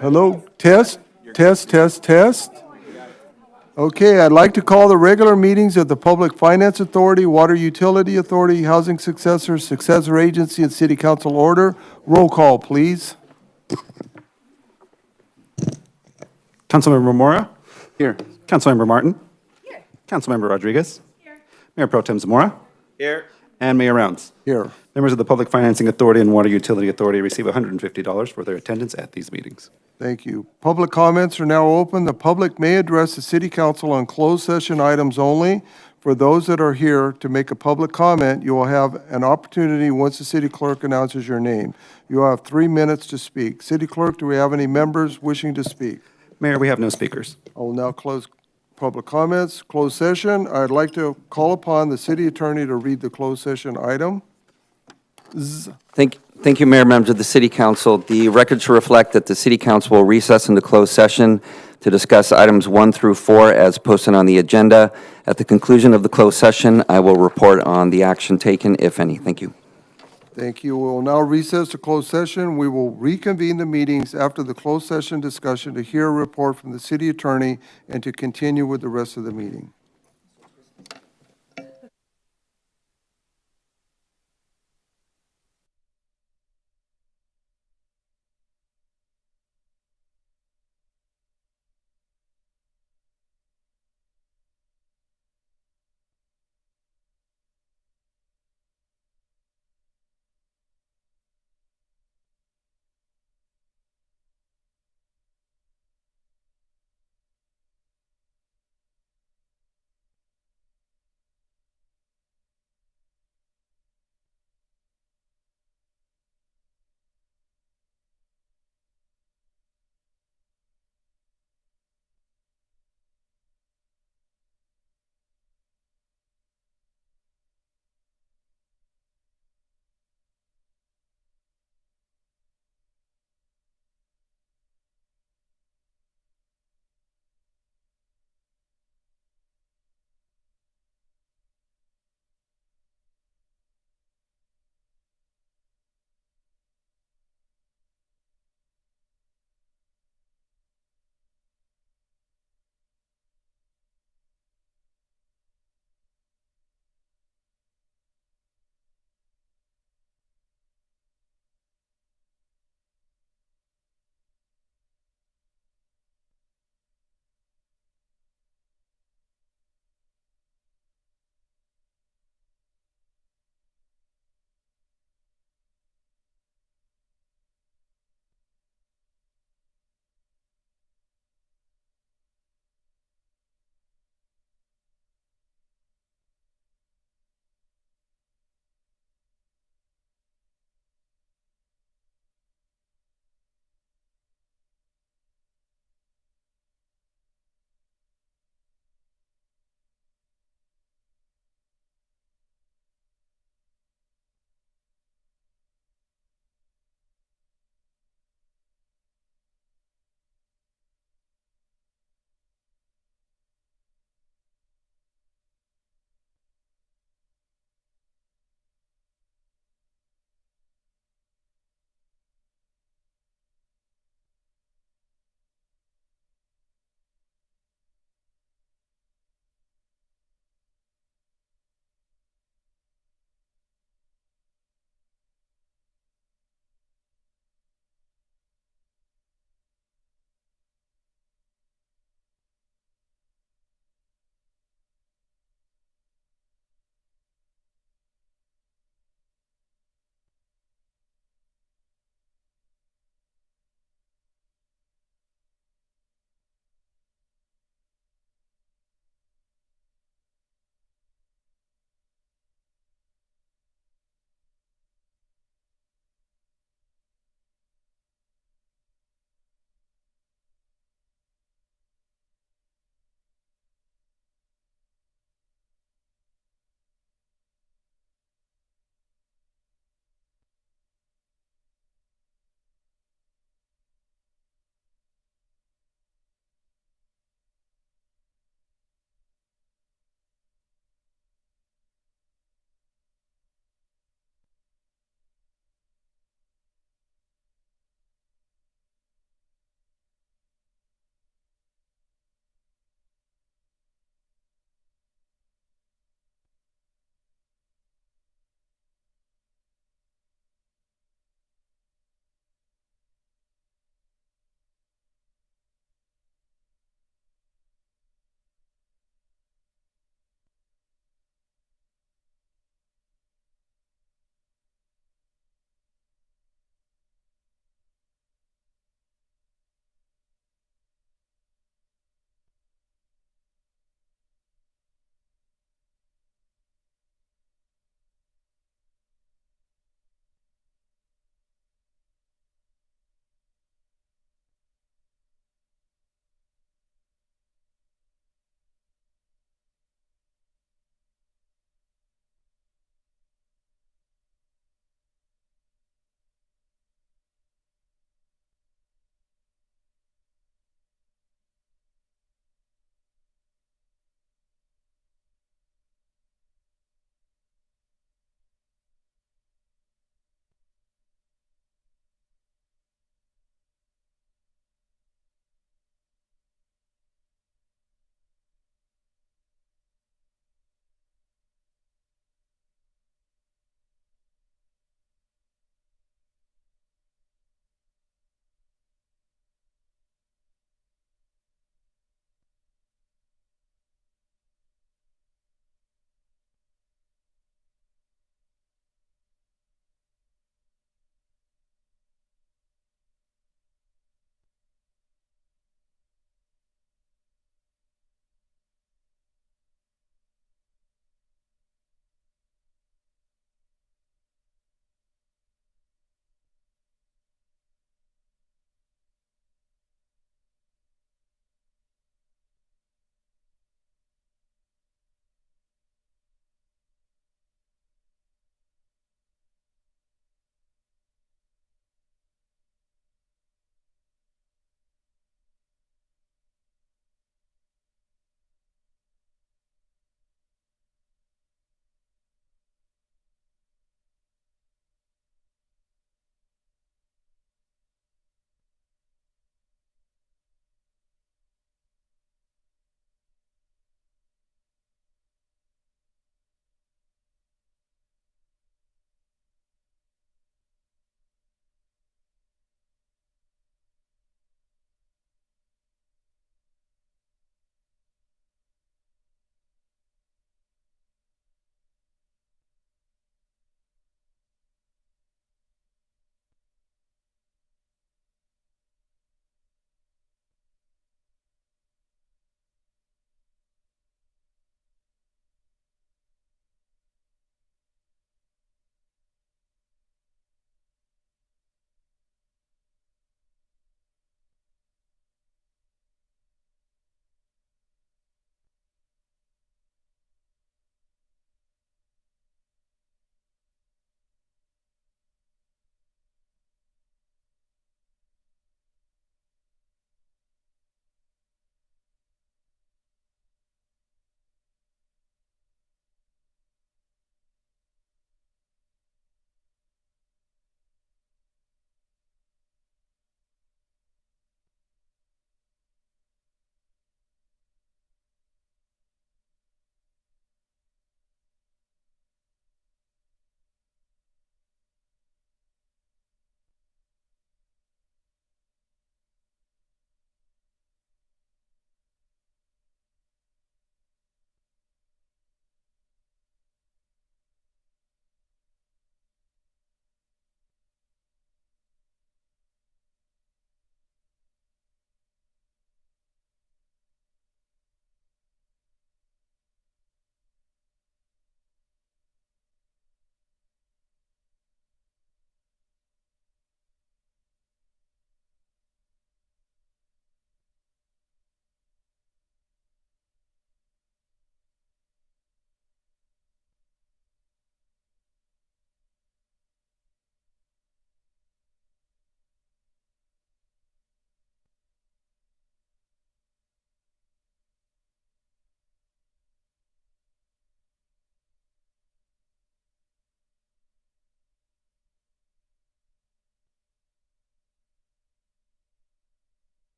Hello, test, test, test, test. Okay, I'd like to call the regular meetings of the Public Finance Authority, Water Utility Authority, Housing Successor Agency, and City Council order. Roll call, please. Councilmember Mora. Here. Councilmember Martin. Here. Councilmember Rodriguez. Here. Mayor Pro Tem Zamora. Here. And Mayor Rounds. Here. Members of the Public Financing Authority and Water Utility Authority receive $150 for their attendance at these meetings. Thank you. Public comments are now open. The public may address the City Council on closed session items only. For those that are here to make a public comment, you will have an opportunity once the city clerk announces your name. You will have 3 minutes to speak. City Clerk, do we have any members wishing to speak? Mayor, we have no speakers. I I will now close public comments. Closed session. I'd like to call upon the city attorney to read the closed session item. Thank you, Mayor, members of the City Council. The record should reflect that the City Council will recess into closed session to discuss items 1 through 4 as posted on the agenda. At the conclusion of the closed session, I will report on the action taken, if any. Thank you. Thank you. We will now recess to closed session. We will reconvene the meetings after the closed session discussion to hear a report from the city attorney and to continue with the rest of the meeting.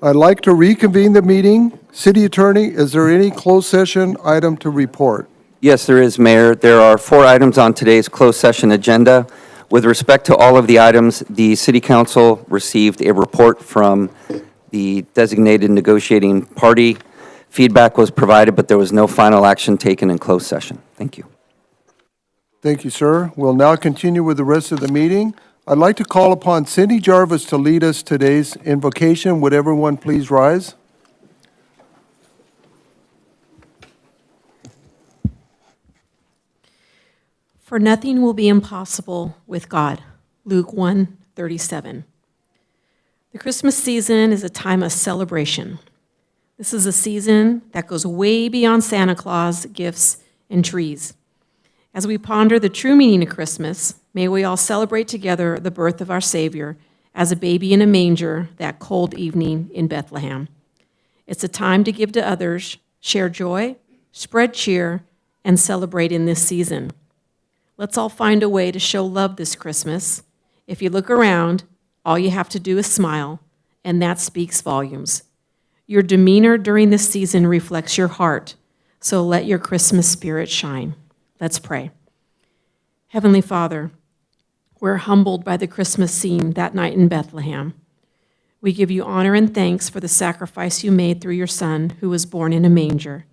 I'd like to reconvene the meeting. City Attorney, is there any closed session item to report? Yes, there is, Mayor. There are 4 items on today's closed session agenda. With respect to all of the items, the City Council received a report from the designated negotiating party. Feedback was provided, but there was no final action taken in closed session. Thank you. Thank you, sir. We'll now continue with the rest of the meeting. I'd like to call upon Cindy Jarvis to lead us today's invocation. Would everyone please rise? For nothing will be impossible with God. Luke 1:37. The Christmas season is a time of celebration. This is a season that goes way beyond Santa Claus, gifts, and trees. As we ponder the true meaning of Christmas, may we all celebrate together the birth of our Savior as a baby in a manger that cold evening in Bethlehem. It's a time to give to others, share joy, spread cheer, and celebrate in this season. Let's all find a way to show love this Christmas. If you look around, all you have to do is smile, and that speaks volumes. Your demeanor during this season reflects your heart, so let your Christmas spirit shine. Let's pray. Heavenly Father, we're humbled by the Christmas scene that night in Bethlehem. We give you honor and thanks for the sacrifice you made through your Son, who was born in a manger.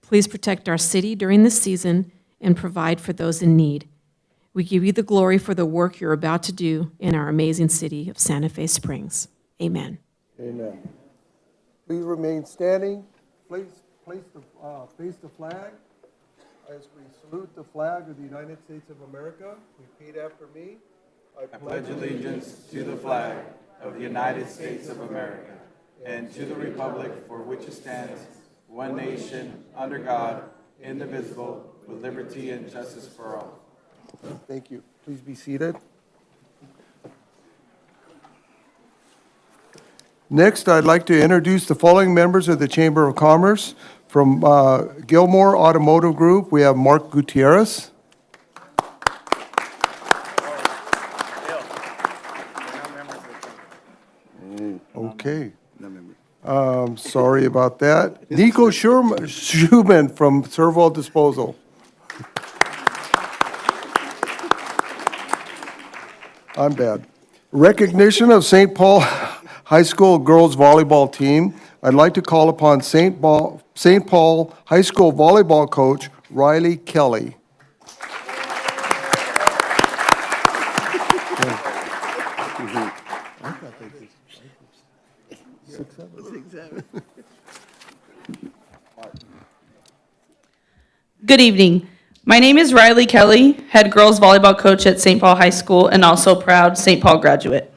Please protect our city during this season and provide for those in need. We give you the glory for the work you're about to do in our amazing city of Santa Fe Springs. Amen. Amen. Please remain standing. Please face the flag. As we salute the flag of the United States of America, repeat after me. I pledge allegiance to the flag of the United States of America and to the republic for which it stands, one nation, under God, indivisible, with liberty and justice for all. Thank you. Please be seated. Next, I'd like to introduce the following members of the Chamber of Commerce. From Gilmore Automotive Group, we have Mark Gutierrez. Okay. Sorry about that. Nico Schumann from Servo Disposal. I'm bad. Recognition of St. Paul High School girls volleyball team. I'd like to call upon St. Paul High School volleyball coach Riley Kelly. Good evening. My name is Riley Kelly, head girls volleyball coach at St. Paul High School and also proud St. Paul graduate.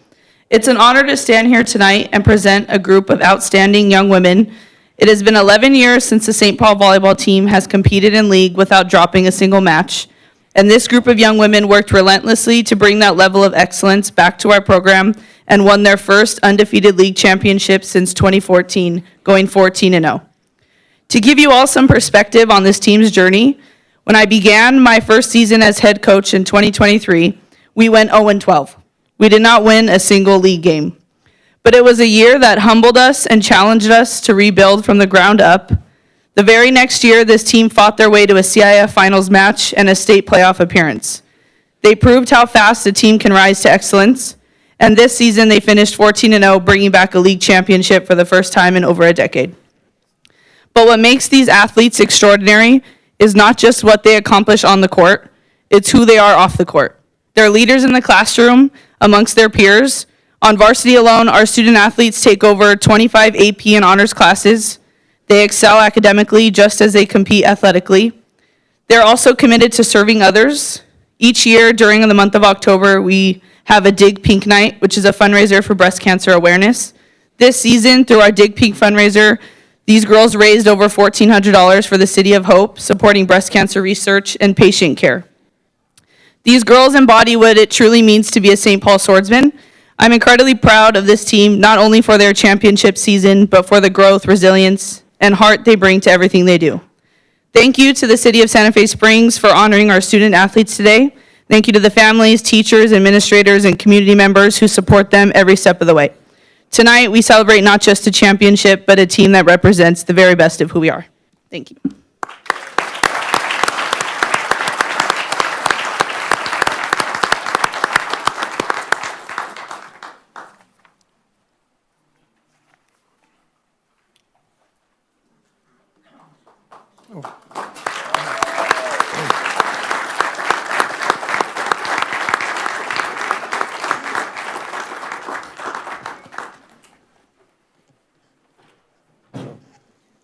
It's an honor to stand here tonight and present a group of outstanding young women. It has been 11 years since the St. Paul volleyball team has competed in league without dropping a single match. And this group of young women worked relentlessly to bring that level of excellence back to our program and won their first undefeated league championship since 2014, going 14-0. To give you all some perspective on this team's journey, when I began my first season as head coach in 2023, we went 0-12. We did not win a single league game. But it was a year that humbled us and challenged us to rebuild from the ground up. The very next year, this team fought their way to a CIF finals match and a state playoff appearance. They proved how fast a team can rise to excellence, and this season they finished 14-0, bringing back a league championship for the first time in over a decade. But what makes these athletes extraordinary is not just what they accomplish on the court, it's who they are off the court. They're leaders in the classroom amongst their peers. On varsity alone, our student athletes take over 25 AP and honors classes. They excel academically just as they compete athletically. They're also committed to serving others. Each year during the month of October, we have a Dig Pink Night, which is a fundraiser for breast cancer awareness. This season, through our Dig Pink fundraiser, these girls raised over $1,400 for the City of Hope, supporting breast cancer research and patient care. These girls embody what it truly means to be a St. Paul swordsman. I'm incredibly proud of this team, not only for their championship season, but for the growth, resilience, and heart they bring to everything they do. Thank you to the City of Santa Fe Springs for honoring our student athletes today. Thank you to the families, teachers, administrators, and community members who support them every step of the way. Tonight, we celebrate not just a championship, but a team that represents the very best of who we are. Thank you.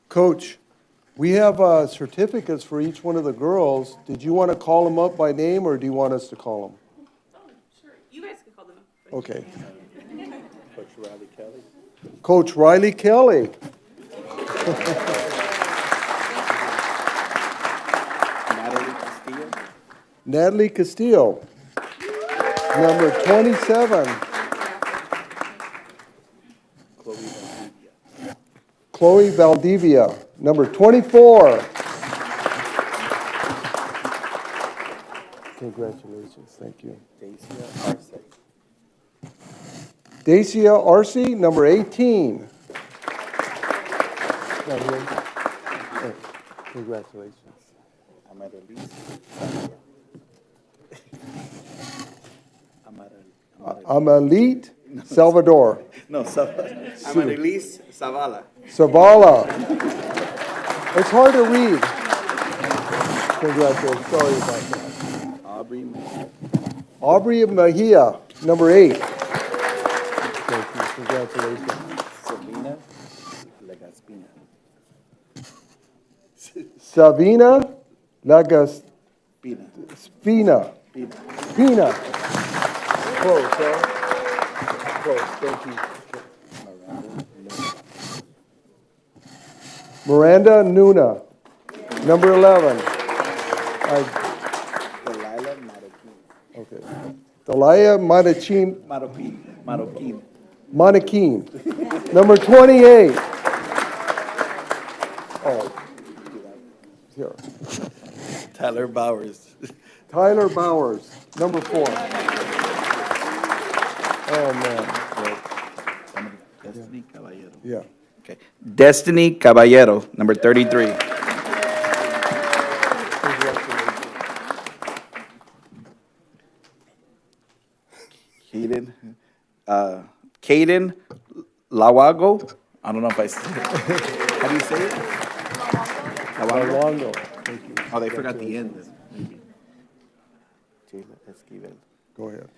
Coach, we have certificates for each one of the girls. Did you want to call them up by name, or do you want us to call them? Oh, sure. You guys can call them up. Okay. Coach Riley Kelly. Coach Riley Kelly. Natalie Castillo. Natalie Castillo. Number 27. Chloe Valdivia. Number 24. Congratulations, thank you. Dacia Arce. Dacia Arce, number 18. Congratulations. Amaryllis Zavala. Amalit Salvador. No, Amaryllis Zavala. Zavala. It's hard to read. Congratulations, sorry about that. Aubrey Aubrey Mejia, number 8. Thank you, congratulations. Sabina Legaspina. Sabina Lagaspina. Pina. Spina. Close, huh? Close, thank you. Miranda Nuna, number 11. Delilah Marroquin. Okay. Delia Marroquin, Marroquin. Monaquin, number 28. Oh, here. Tyler Bowers. Tyler Bowers, number 4. Oh, man. Destiny Caballero. Yeah. Okay. Destiny Caballero, number 33. Caden Lawago. I don't know if I said it. How do you say it? Lawago. Longo. Thank you. Oh, they forgot the end. Maybe. Jayla Esquivel. Go ahead.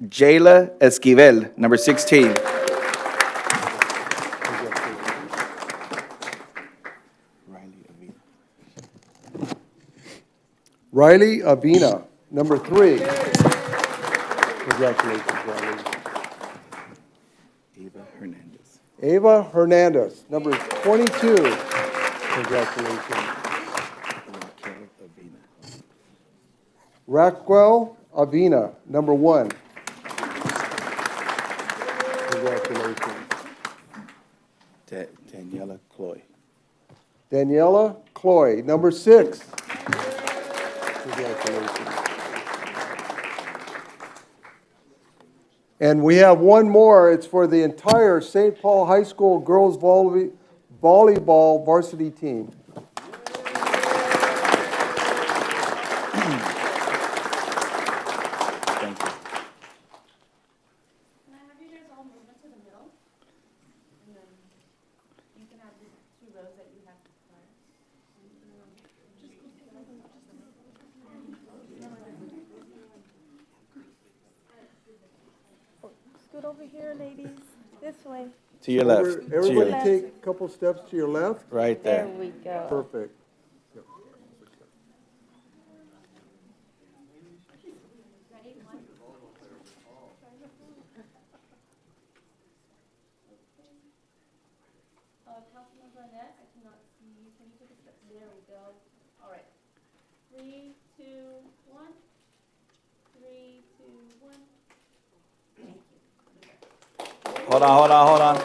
Jayla Esquivel, number 16. Riley Avina, number 3. Congratulations, Riley. Eva Hernandez. Ava Hernandez, number 22. Congratulations. Raquel Avina. Raquel Avina, number 1. Congratulations. Daniela Cloy. Daniela Cloy, number 6. Congratulations. And we have one more. It's for the entire St. Paul High School girls volleyball varsity team. Thank you. Can I have you guys all move into the middle? And then you can have the 2 rows that you have prior. Scoot over here, ladies. This way. To your left. To your Everybody left. take a couple steps to your left. Right There there. we go. Perfect. Councilmember Annette, I cannot see you. Can you take a step? There we go. All right. 3, 2, 1. 3, 2, 1. Hold on, hold on, hold on.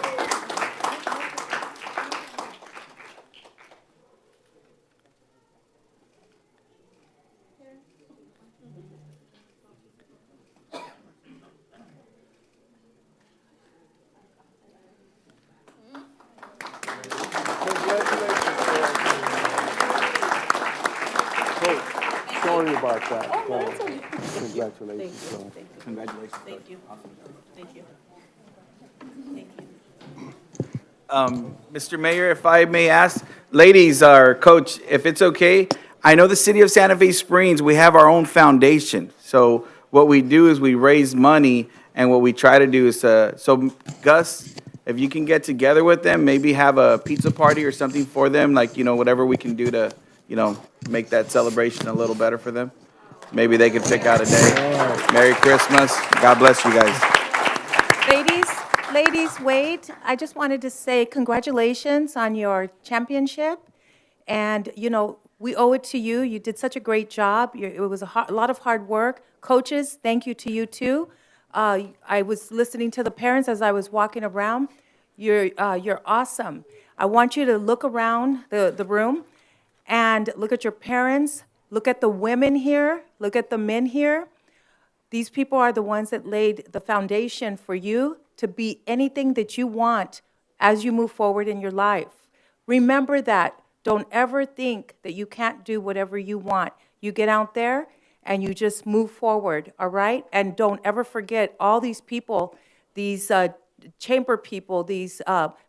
about that. Oh, that's okay. Congratulations. So. Congratulations. Thank you. Thank you. Mr. Mayor, if I may ask, ladies, or Coach, if it's okay, I know the city of Santa Fe Springs, we have our own foundation. So what we do is we raise money, and what we try to do is, so Gus, if you can get together with them, maybe have a pizza party or something for them, like, whatever we can do to, make that celebration a little better for them. Maybe they could pick out a day. Merry Christmas. God bless you guys. Ladies, wait. I just wanted to say congratulations on your championship. And, we owe it to you. You did such a great job. It was a lot of hard work. Coaches, thank you to you, too. I was listening to the parents as I was walking around. You're awesome. I want you to look around the room and look at your parents. Look at the women here. Look at the men here. These people are the ones that laid the foundation for you to be anything that you want as you move forward in your life. Remember that. Don't ever think that you can't do whatever you want. You get out there and you just move forward, all right? And don't ever forget all these people, these chamber people, these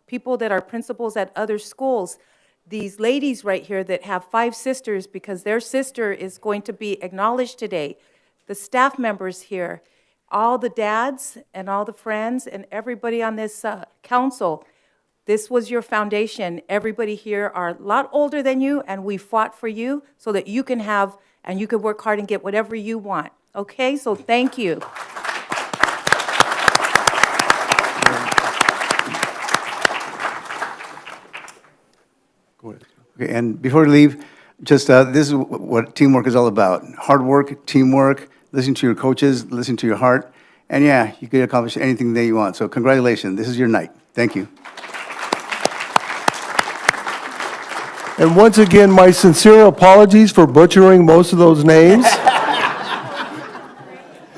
people that are principals at other schools, these ladies right here that have 5 sisters because their sister is going to be acknowledged today, the staff members here, all the dads and all the friends and everybody on this council. This was your foundation. Everybody here are a lot older than you, and we fought for you so that you can have, and you can work hard and get whatever you want. Okay, so thank you. Go ahead. Okay, and before we leave, just this is what teamwork is all about. Hard work, teamwork, listen to your coaches, listen to your heart, and yeah, you can accomplish anything that you want. So congratulations, this is your night. Thank you. And once again, my sincere apologies for butchering most of those names.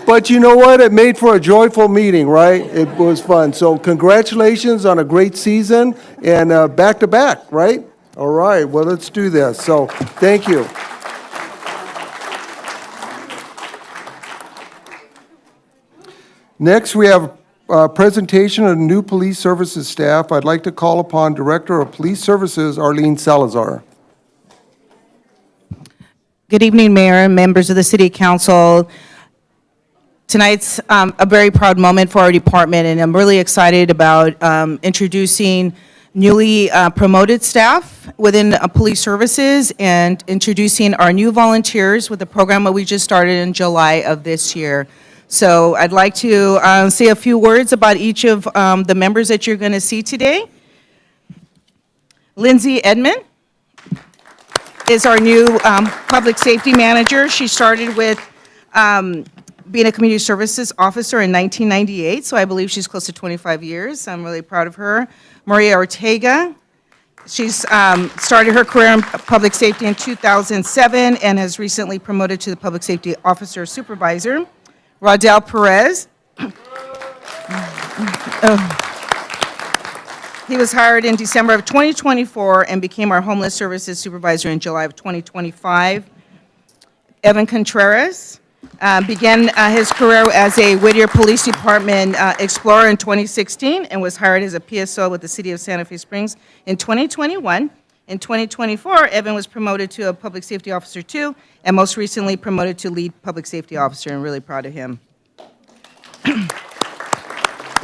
But you know what? It made for a joyful meeting, right? It was fun. So congratulations on a great season and back-to-back, right? All right, well, let's do this. So thank you. Next, we have a presentation of new police services staff. I'd like to call upon Director of Police Services, Arlene Salazar. Good evening, Mayor and members of the City Council. Tonight's a very proud moment for our department, and I'm really excited about introducing newly promoted staff within police services and introducing our new volunteers with the program that we just started in July of this year. So I'd like to say a few words about each of the members that you're going to see today. Lindsay Edmond is our new public safety manager. She started with being a community services officer in 1998, so I believe she's close to 25 years. I'm really proud of her. Maria Ortega, she's started her career in public safety in 2007 and has recently promoted to the public safety officer supervisor. Rodel Perez. He was hired in December of 2024 and became our homeless services supervisor in July of 2025. Evan Contreras began his career as a Whittier Police Department explorer in 2016 and was hired as a PSO with the City of Santa Fe Springs in 2021. In 2024, Evan was promoted to a Public Safety Officer 2 and most recently promoted to Lead Public Safety Officer. I'm really proud of him.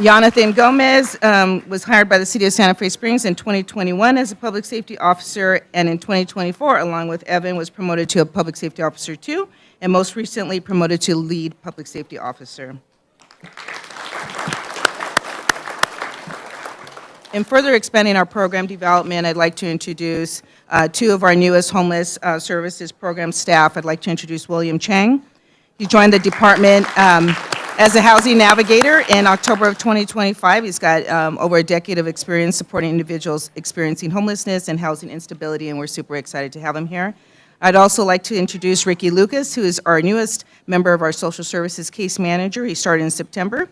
Jonathan Gomez was hired by the City of Santa Fe Springs in 2021 as a Public Safety Officer, and in 2024, along with Evan, was promoted to a Public Safety Officer 2 and most recently promoted to Lead Public Safety Officer. In further expanding our program development, I'd like to introduce 2 of our newest homeless services program staff. I'd like to introduce William Chang. He joined the department as a housing navigator in October of 2025. He's got over a decade of experience supporting individuals experiencing homelessness and housing instability, and we're super excited to have him here. I'd also like to introduce Ricky Lucas, who is our newest member of our social services case manager. He started in September.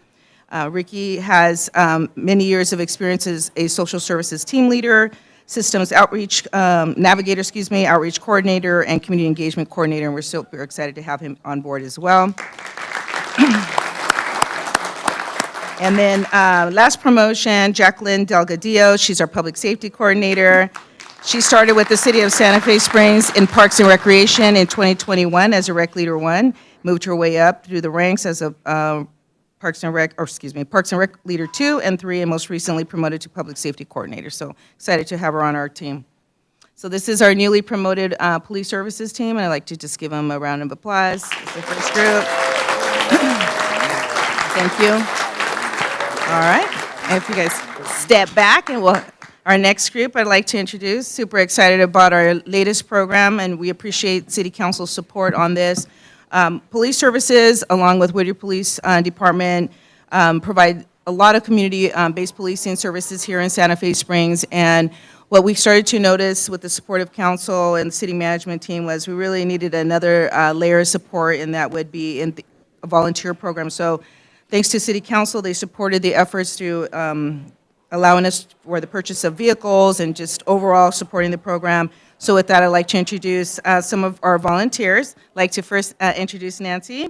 Ricky has many years of experience as a social services team leader, Systems Outreach Navigator, Outreach Coordinator, and Community Engagement Coordinator, and we're super excited to have him on board as well. And then last promotion, Jacqueline Delgadillo. She's our Public Safety Coordinator. She started with the City of Santa Fe Springs in Parks and Recreation in 2021 as a Rec Leader 1, moved her way up through the ranks as a Parks and Rec Leader 2 and 3, and most recently promoted to Public Safety Coordinator. So excited to have her on our team. So this is our newly promoted Police Services team, and I'd like to just give them a round of applause. It's the first group. Thank you. All right, and if you guys step back, and our next group I'd like to introduce, super excited about our latest program, and we appreciate City Council's support on this. Police Services, along with Whittier Police Department, provide a lot of community-based policing services here in Santa Fe Springs, and what we started to notice with the support of council and the city management team was we really needed another layer of support, and that would be in a volunteer program. So thanks to City Council, they supported the efforts through allowing us for the purchase of vehicles and just overall supporting the program. So with that, I'd like to introduce some of our volunteers. I'd like to first introduce Nancy.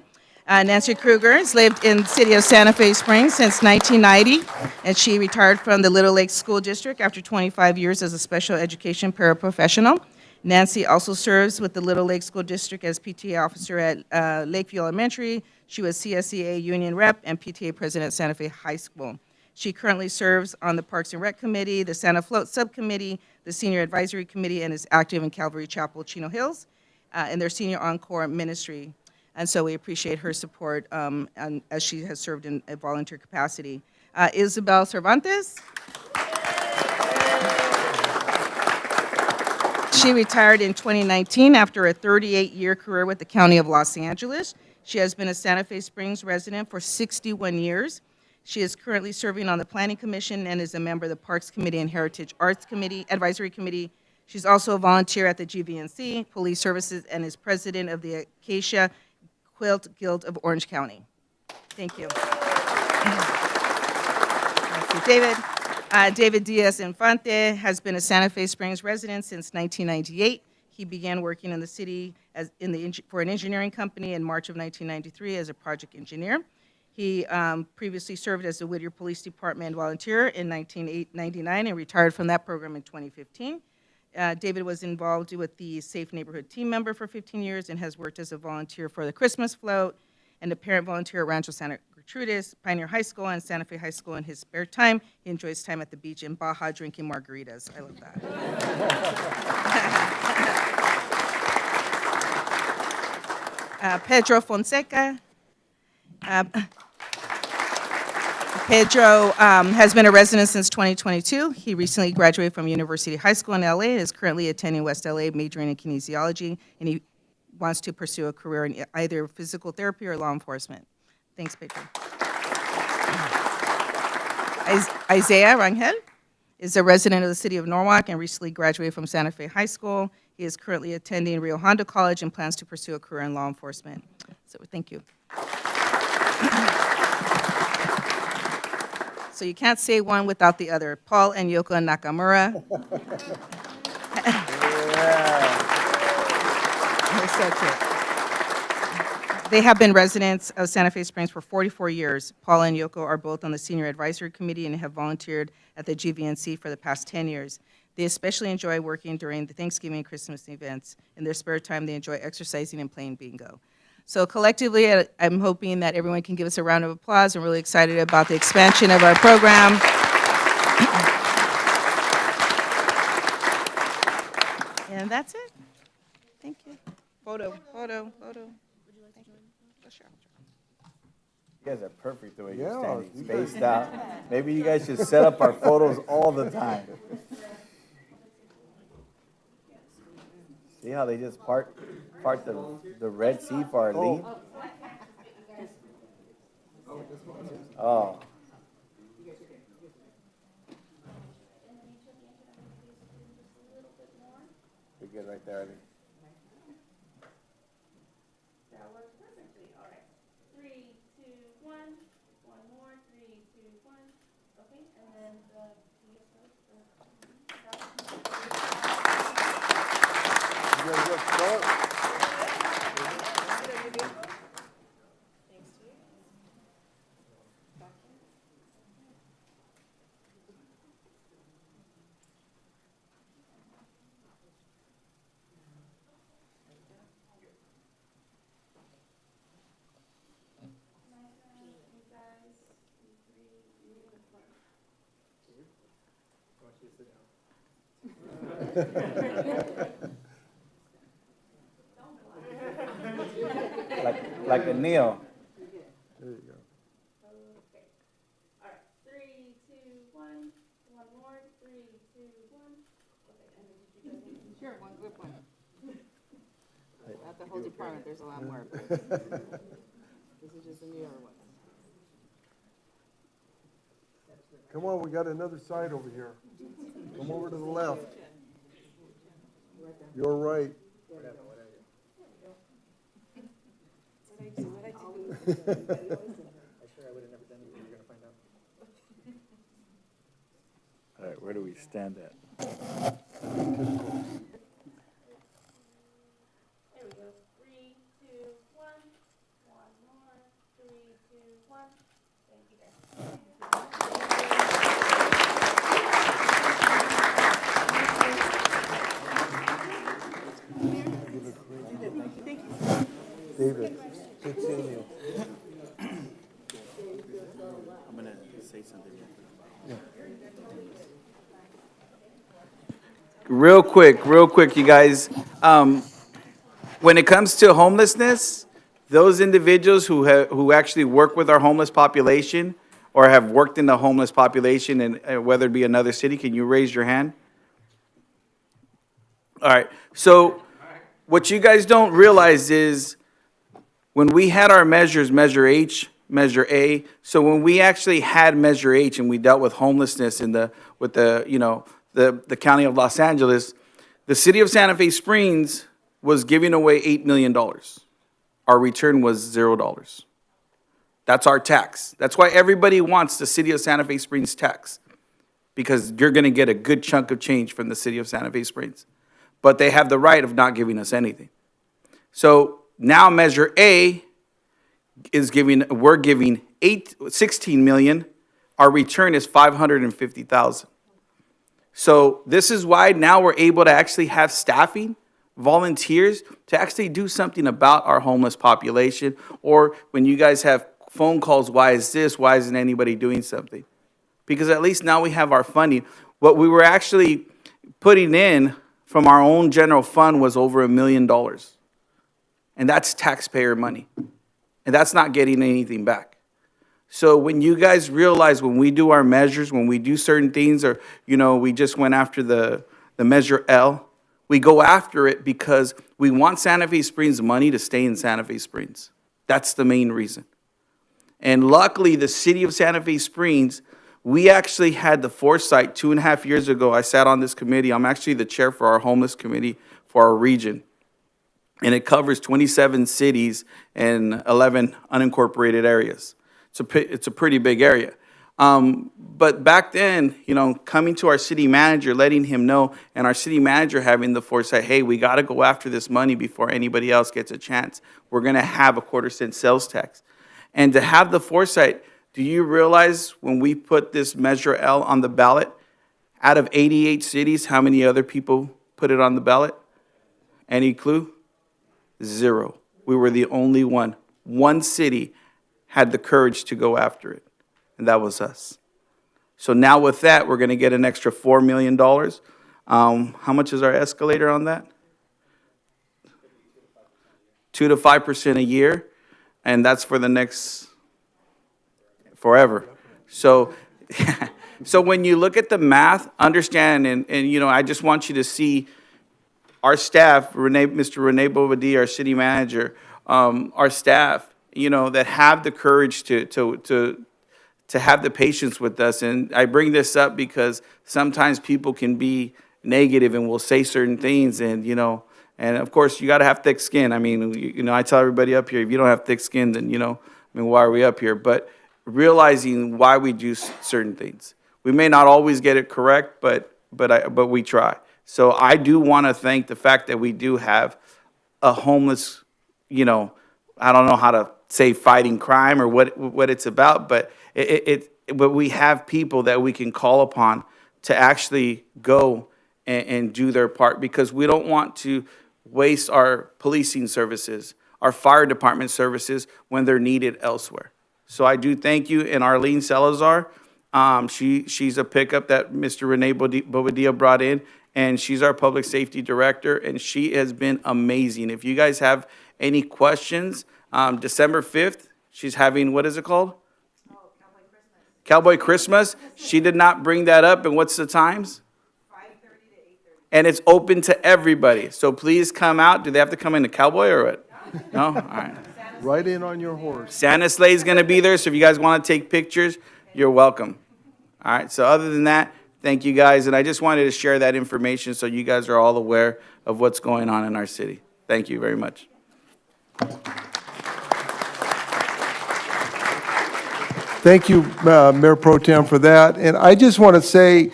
Nancy Kruger has lived in the city of Santa Fe Springs since 1990, and she retired from the Little Lake School District after 25 years as a special education paraprofessional. Nancy also serves with the Little Lake School District as PTA officer at Lakeview Elementary. She was CSEA Union Rep and PTA President at Santa Fe High School. She currently serves on the Parks and Rec Committee, the Santa Float Subcommittee, the Senior Advisory Committee, and is active in Calvary Chapel, Chino Hills, in their Senior Encore Ministry. And so we appreciate her support and as she has served in a volunteer capacity. Isabel Cervantes. She retired in 2019 after a 38-year career with the County of Los Angeles. She has been a Santa Fe Springs resident for 61 years. She is currently serving on the Planning Commission and is a member of the Parks Committee and Heritage Arts Committee, Advisory Committee. She's also a volunteer at the GVNC, Police Services, and is president of the Acacia Quilt Guild of Orange County. Thank you. Thank you, David. David Diaz-Infante has been a Santa Fe Springs resident since 1998. He began working in the city for an engineering company in March of 1993 as a project engineer. He previously served as a Whittier Police Department volunteer in 1999 and retired from that program in 2015. David was involved with the Safe Neighborhood team member for 15 years and has worked as a volunteer for the Christmas Float and a parent volunteer at Rancho Santa Gertrudis, Pioneer High School, and Santa Fe High School in his spare time. He enjoys time at the beach in Baja drinking margaritas. I love that. Pedro Fonseca. Pedro has been a resident since 2022. He recently graduated from University High School in LA and is currently attending West LA, majoring in kinesiology, and he wants to pursue a career in either physical therapy or law enforcement. Thanks, Pedro. Isaiah Rangel is a resident of the city of Norwalk and recently graduated from Santa Fe High School. He is currently attending Rio Hondo College and plans to pursue a career in law enforcement. So thank you. So you can't say one without the other. Paul and Yoko Nakamura. They're so cute. They have been residents of Santa Fe Springs for 44 years. Paul and Yoko are both on the Senior Advisory Committee and have volunteered at the GVNC for the past 10 years. They especially enjoy working during the Thanksgiving and Christmas events. In their spare time, they enjoy exercising and playing bingo. So collectively, I'm hoping that everyone can give us a round of applause. I'm really excited about the expansion of our program. And that's it. Thank you. Photo. Would you like to join? Sure. You guys are perfect the way Yeah, you're standing, you guys- spaced out. Maybe you guys should set up our photos all the time. See how they just part the Red Sea for our lead? Oh. We're good right there, I think. That works perfectly. All right. 3, 2, 1. One more. 3, 2, 1. Okay, and then the Like a Neil. There you go. Okay. All right. 3, 2, 1. One more. 3, 2, 1. Okay. And then did you guys need Sure, one good one. Not the whole department, there's a lot more. This is just the newer ones. Come on, we got another side over here. Come over to the left. You're right. All right, where do we stand at? There we go. 3, 2, 1. One more. 3, 2, 1. Thank you guys. David, good seeing you. I'm gonna say something. Real quick, you guys. When it comes to homelessness, those individuals who actually work with our homeless population or have worked in the homeless population, and whether it be another city, can you raise your hand? All right. So what you guys don't realize is when we had our measures, Measure H, Measure A, so when we actually had Measure H and we dealt with homelessness with the county of Los Angeles, the city of Santa Fe Springs was giving away $8 million. Our return was $0. That's our tax. That's why everybody wants the city of Santa Fe Springs tax, because you're going to get a good chunk of change from the city of Santa Fe Springs. But they have the right of not giving us anything. So now Measure A is we're giving 16 million. Our return is 550,000. So this is why now we're able to actually have staffing, volunteers, to actually do something about our homeless population. Or when you guys have phone calls, why is this? Why isn't anybody doing something? Because at least now we have our funding. What we were actually putting in from our own general fund was over $1 million. And that's taxpayer money. And that's not getting anything back. So when you guys realize when we do our measures, when we do certain things, or, we just went after the Measure L, we go after it because we want Santa Fe Springs money to stay in Santa Fe Springs. That's the main reason. And luckily, the city of Santa Fe Springs, we actually had the foresight 2.5 years ago. I sat on this committee. I'm actually the chair for our homeless committee for our region. And it covers 27 cities and 11 unincorporated areas. It's a pretty big area. But back then, coming to our city manager, letting him know, and our city manager having the foresight, hey, we got to go after this money before anybody else gets a chance. We're going to have a 1/4-cent sales tax. And to have the foresight, do you realize when we put this Measure L on the ballot, out of 88 cities, how many other people put it on the ballot? Any clue? 0. We were the only one. One city had the courage to go after it, and that was us. So now with that, we're going to get an extra $4 million. How much is our escalator on that? 2 to 5% a year, and that's for the next forever. So, so when you look at the math, understand, and I just want you to see our staff, Mr. Rene Bobadilla, our city manager, our staff, that have the courage to have the patience with us. And I bring this up because sometimes people can be negative and will say certain things, and and of course you got to have thick skin. I mean, I tell everybody up here, if you don't have thick skin, then why are we up here? But realizing why we do certain things, we may not always get it correct, but we try. So I do want to thank the fact that we do have a homeless, I don't know how to say fighting crime or what it's about, but but we have people that we can call upon to actually go and do their part, because we don't want to waste our policing services, our fire department services when they're needed elsewhere. So I do thank you. And Arlene Salazar, she's a pickup that Mr. Rene Bobadilla brought in, and she's our public safety director, and she has been amazing. If you guys have any questions, December 5th, she's having, what is it called? Cowboy Christmas. She did not bring that up. And what's the times? 5:30 to 8:30. And it's open to everybody. So please come out. Do they have to come in a cowboy or what? No? All right. Right in on your horse. Santa Sleigh's going to be there. So if you guys want to take pictures, you're welcome. All right. So other than that, thank you guys. And I just wanted to share that information so you guys are all aware of what's going on in our city. Thank you very much. Thank you, Mayor Pro Tem, for that. And I just want to say,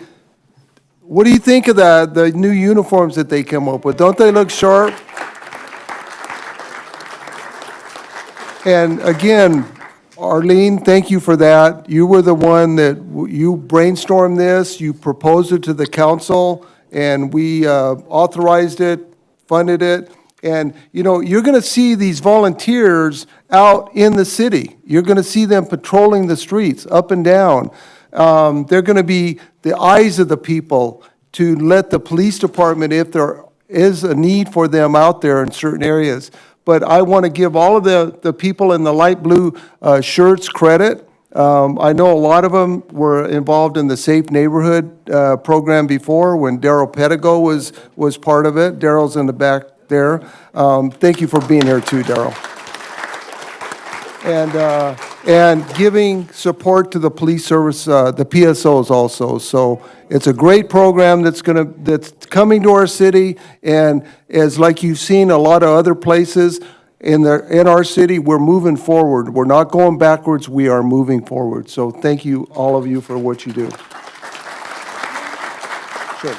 what do you think of the new uniforms that they come up with? Don't they look sharp? And again, Arlene, thank you for that. You were the one that, you brainstormed this, you proposed it to the council, and we authorized it, funded it. And, you're going to see these volunteers out in the city. You're going to see them patrolling the streets up and down. They're going to be the eyes of the people to let the police department, if there is a need for them out there in certain areas. But I want to give all of the people in the light blue shirts credit. I know a lot of them were involved in the Safe Neighborhood program before when Daryl Pedigo was part of it. Daryl's in the back there. Thank you for being here too, Daryl. And giving support to the police service, the PSOs also. So it's a great program that's coming to our city, and as like you've seen a lot of other places in our city, we're moving forward. We're not going backwards, we are moving forward. So thank you, all of you, for what you do. Sure.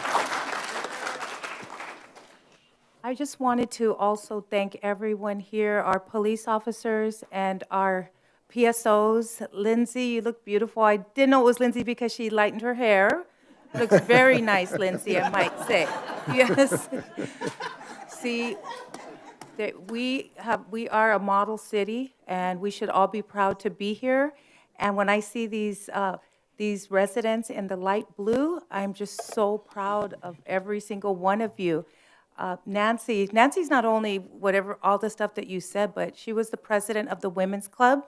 I just wanted to also thank everyone here, our police officers and our PSOs. Lindsay, you look beautiful. I didn't know it was Lindsay because she lightened her hair. Looks very nice, Lindsay, I might say. Yes. See, that we are a model city, and we should all be proud to be here. And when I see these residents in the light blue, I'm just so proud of every single one of you. Nancy's not only all the stuff that you said, but she was the president of the Women's Club,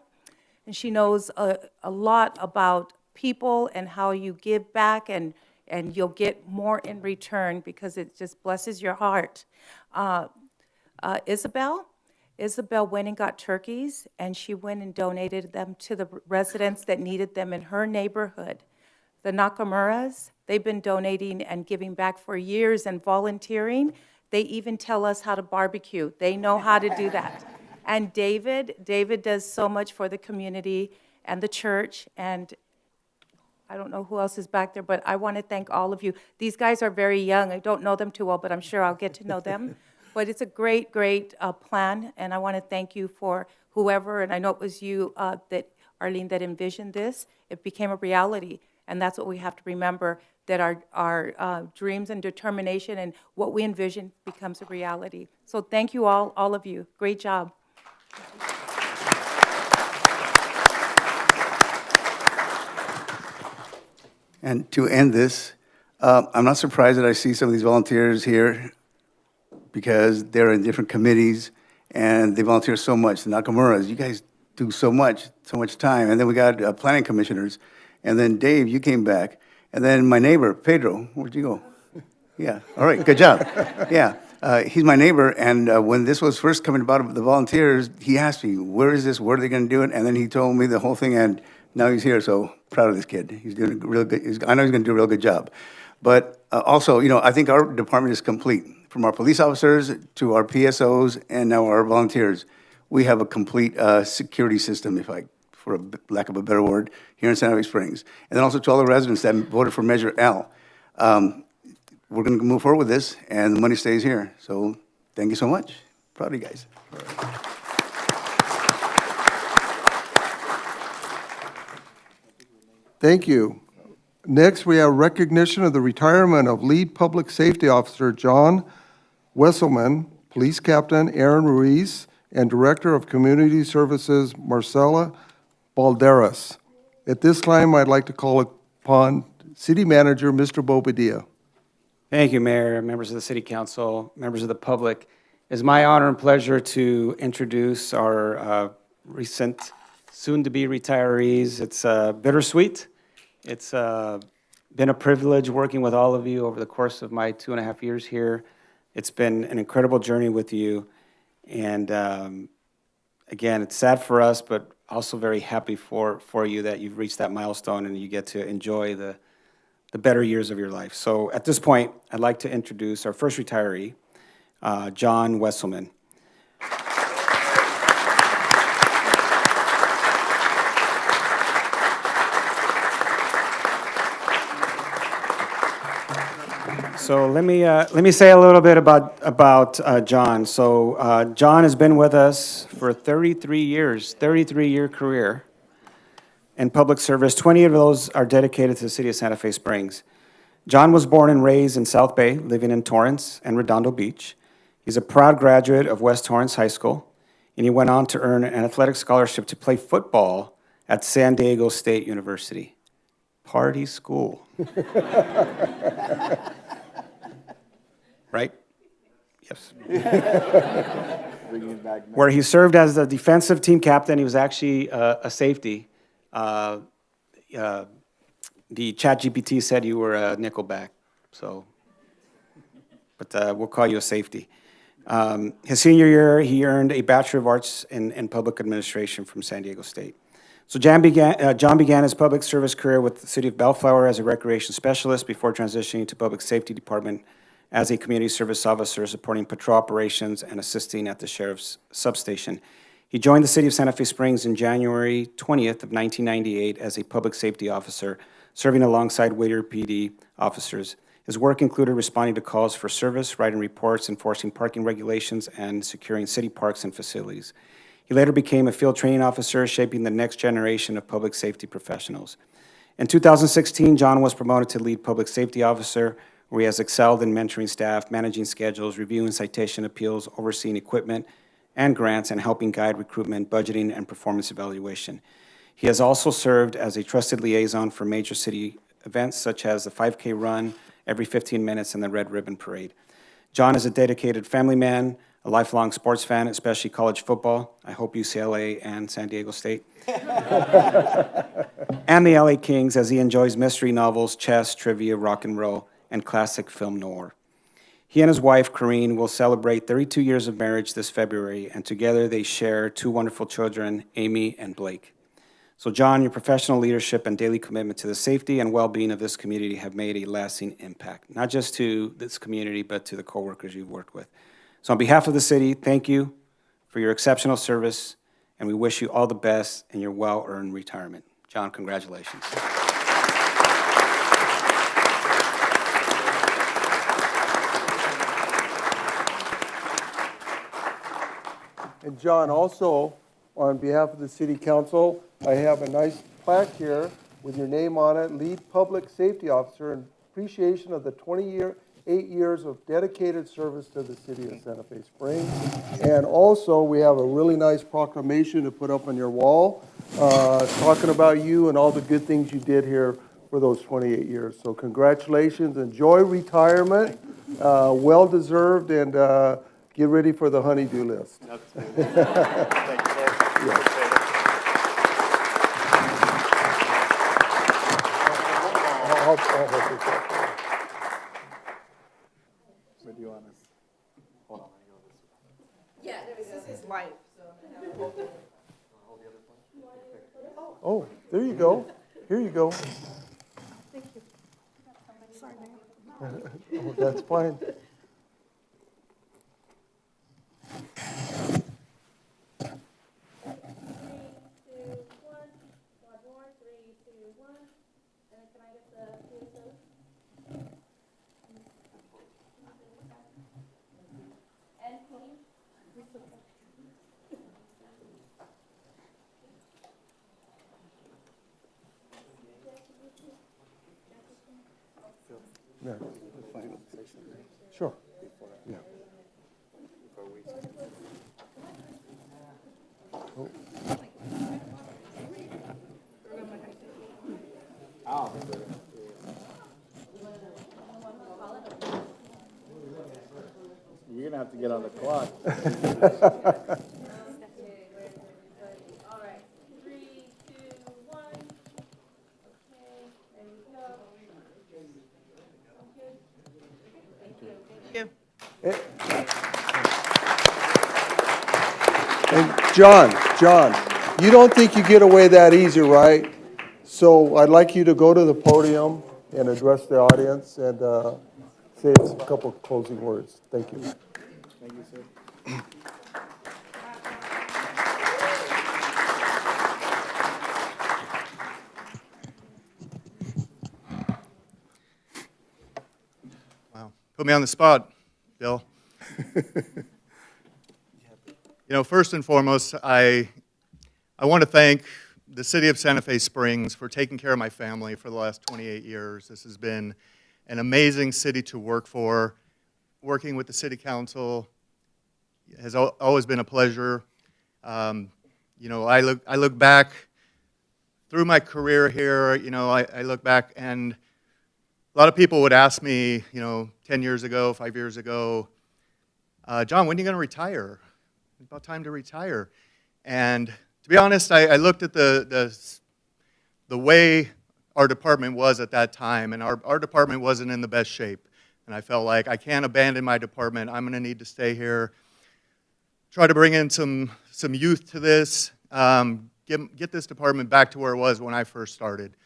and she knows a lot about people and how you give back, and you'll get more in return because it just blesses your heart. Isabel went and got turkeys, and she went and donated them to the residents that needed them in her neighborhood. The Nakamuras, they've been donating and giving back for years and volunteering. They even tell us how to barbecue. They know how to do that. And David does so much for the community and the church, and I don't know who else is back there, but I want to thank all of you. These guys are very young. I don't know them too well, but I'm sure I'll get to know them. But it's a great, great plan, and I want to thank you for whoever, and I know it was you, Arlene, that envisioned this. It became a reality, and that's what we have to remember, that our dreams and determination and what we envision becomes a reality. So thank you all of you. Great job. And to end this, I'm not surprised that I see some of these volunteers here because they're in different committees and they volunteer so much. The Nakamuras, you guys do so much time. And then we got planning commissioners. And then Dave, you came back. And then my neighbor, Pedro, where'd you go? Yeah, all right, good job. Yeah, he's my neighbor, and when this was first coming about, the volunteers, he asked me, where is this, where are they gonna do it? And then he told me the whole thing, and now he's here, so proud of this kid. He's doing a real good, I know he's gonna do a real good job. But also, I think our department is complete. From our police officers to our PSOs and now our volunteers, we have a complete security system, for a lack of a better word, here in Santa Fe Springs. And then also to all the residents that voted for Measure L. we're going to move forward with this, and the money stays here. So thank you so much. Proud of you guys. Thank you. Next, we have recognition of the retirement of Lead Public Safety Officer John Wesselman, Police Captain Aaron Ruiz, and Director of Community Services Marcela Balderas. At this time, I'd like to call upon City Manager Mr. Bobadilla. Thank you, Mayor, members of the City Council, members of the public. It's my honor and pleasure to introduce our recent, soon-to-be retirees. It's bittersweet. It's been a privilege working with all of you over the course of my 2.5 years here. It's been an incredible journey with you. And again, it's sad for us, but also very happy for you that you've reached that milestone and you get to enjoy the better years of your life. So at this point, I'd like to introduce our first retiree, John Wesselman. So let me say a little bit about John. So John has been with us for 33 years, 33-year career in public service. 20 of those are dedicated to the city of Santa Fe Springs. John was born and raised in South Bay, living in Torrance and Redondo Beach. He's a proud graduate of West Torrance High School, and he went on to earn an athletic scholarship to play football at San Diego State University. Party school. Right? Yes. Where he served as the defensive team captain. He was actually a safety. The ChatGPT said you were a nickelback, so, but we'll call you a safety. His senior year, he earned a Bachelor of Arts in Public Administration from San Diego State. So John began his public service career with the City of Bellflower as a recreation specialist before transitioning to Public Safety Department as a community service officer, supporting patrol operations and assisting at the sheriff's substation. He joined the City of Santa Fe Springs in January 20th of 1998 as a public safety officer, serving alongside Whittier PD officers. His work included responding to calls for service, writing reports, enforcing parking regulations, and securing city parks and facilities. He later became a field training officer, shaping the next generation of public safety professionals. In 2016, John was promoted to lead public safety officer, where he has excelled in mentoring staff, managing schedules, reviewing citation appeals, overseeing equipment and grants, and helping guide recruitment, budgeting, and performance evaluation. He has also served as a trusted liaison for major city events such as the 5K run every 15 minutes and the Red Ribbon Parade. John is a dedicated family man, a lifelong sports fan, especially college football. I hope UCLA and San Diego State. And the LA Kings, as he enjoys mystery novels, chess, trivia, rock and roll, and classic film noir. He and his wife, Corrine, will celebrate 32 years of marriage this February, and together they share 2 wonderful children, Amy and Blake. So John, your professional leadership and daily commitment to the safety and well-being of this community have made a lasting impact, not just to this community, but to the coworkers you've worked with. So on behalf of the city, thank you for your exceptional service, and we wish you all the best in your well-earned retirement. John, congratulations. And John, also, on behalf of the City Council, I have a nice plaque here with your name on it, Lead Public Safety Officer, in appreciation of the 8 years of dedicated service to the City of Santa Fe Springs. And also, we have a really nice proclamation to put up on your wall, talking about you and all the good things you did here for those 28 years. So congratulations, enjoy retirement, well-deserved, and get ready for the honey-do list. Thank you, sir. Where do you want us? Hold on, I go this way. Yeah, this is his life, so. Oh, there you go. Here you go. Thank you. Sorry, Mayor. Oh, that's fine. Yeah. Sure. Yeah. You're gonna have to get on the clock. All right, 3, 2, 1. Okay, there you go. Okay. And John, you don't think you get away that easy, right? So I'd like you to go to the podium and address the audience and say a couple closing words. Thank you. Thank you, sir. Wow, put me on the spot, Bill. First and foremost, I want to thank the city of Santa Fe Springs for taking care of my family for the last 28 years. This has been an amazing city to work for. Working with the city council has always been a pleasure. I look back through my career here, I look back and a lot of people would ask me, 10 years ago, 5 years ago, John, when are you going to retire? It's about time to retire. And to be honest, I looked at the way our department was at that time, and our department wasn't in the best shape. And I felt like I can't abandon my department. I'm going to need to stay here, try to bring in some youth to this, get this department back to where it was when I first started.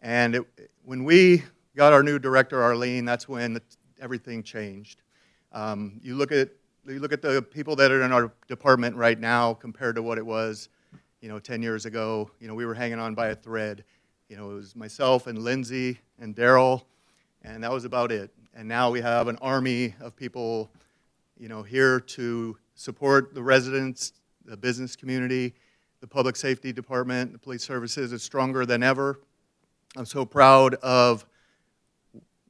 And when we got our new director, Arlene, that's when everything changed. You look at the people that are in our department right now compared to what it was, 10 years ago. We were hanging on by a thread. It was myself and Lindsay and Daryl, and that was about it. And now we have an army of people, here to support the residents, the business community, the public safety department, the police services is stronger than ever. I'm so proud of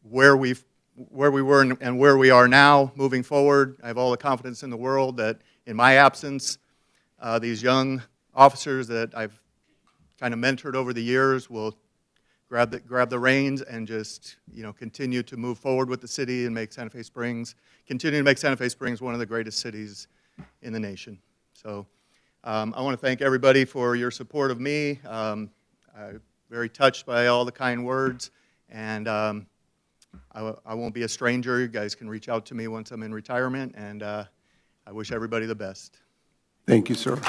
where we were and where we are now moving forward. I have all the confidence in the world that in my absence, these young officers that I've kind of mentored over the years will grab the reins and just continue to move forward with the city and continue to make Santa Fe Springs one of the greatest cities in the nation. So I want to thank everybody for your support of me. I'm very touched by all the kind words, and I won't be a stranger. You guys can reach out to me once I'm in retirement, and I wish everybody the best. Thank you, sir.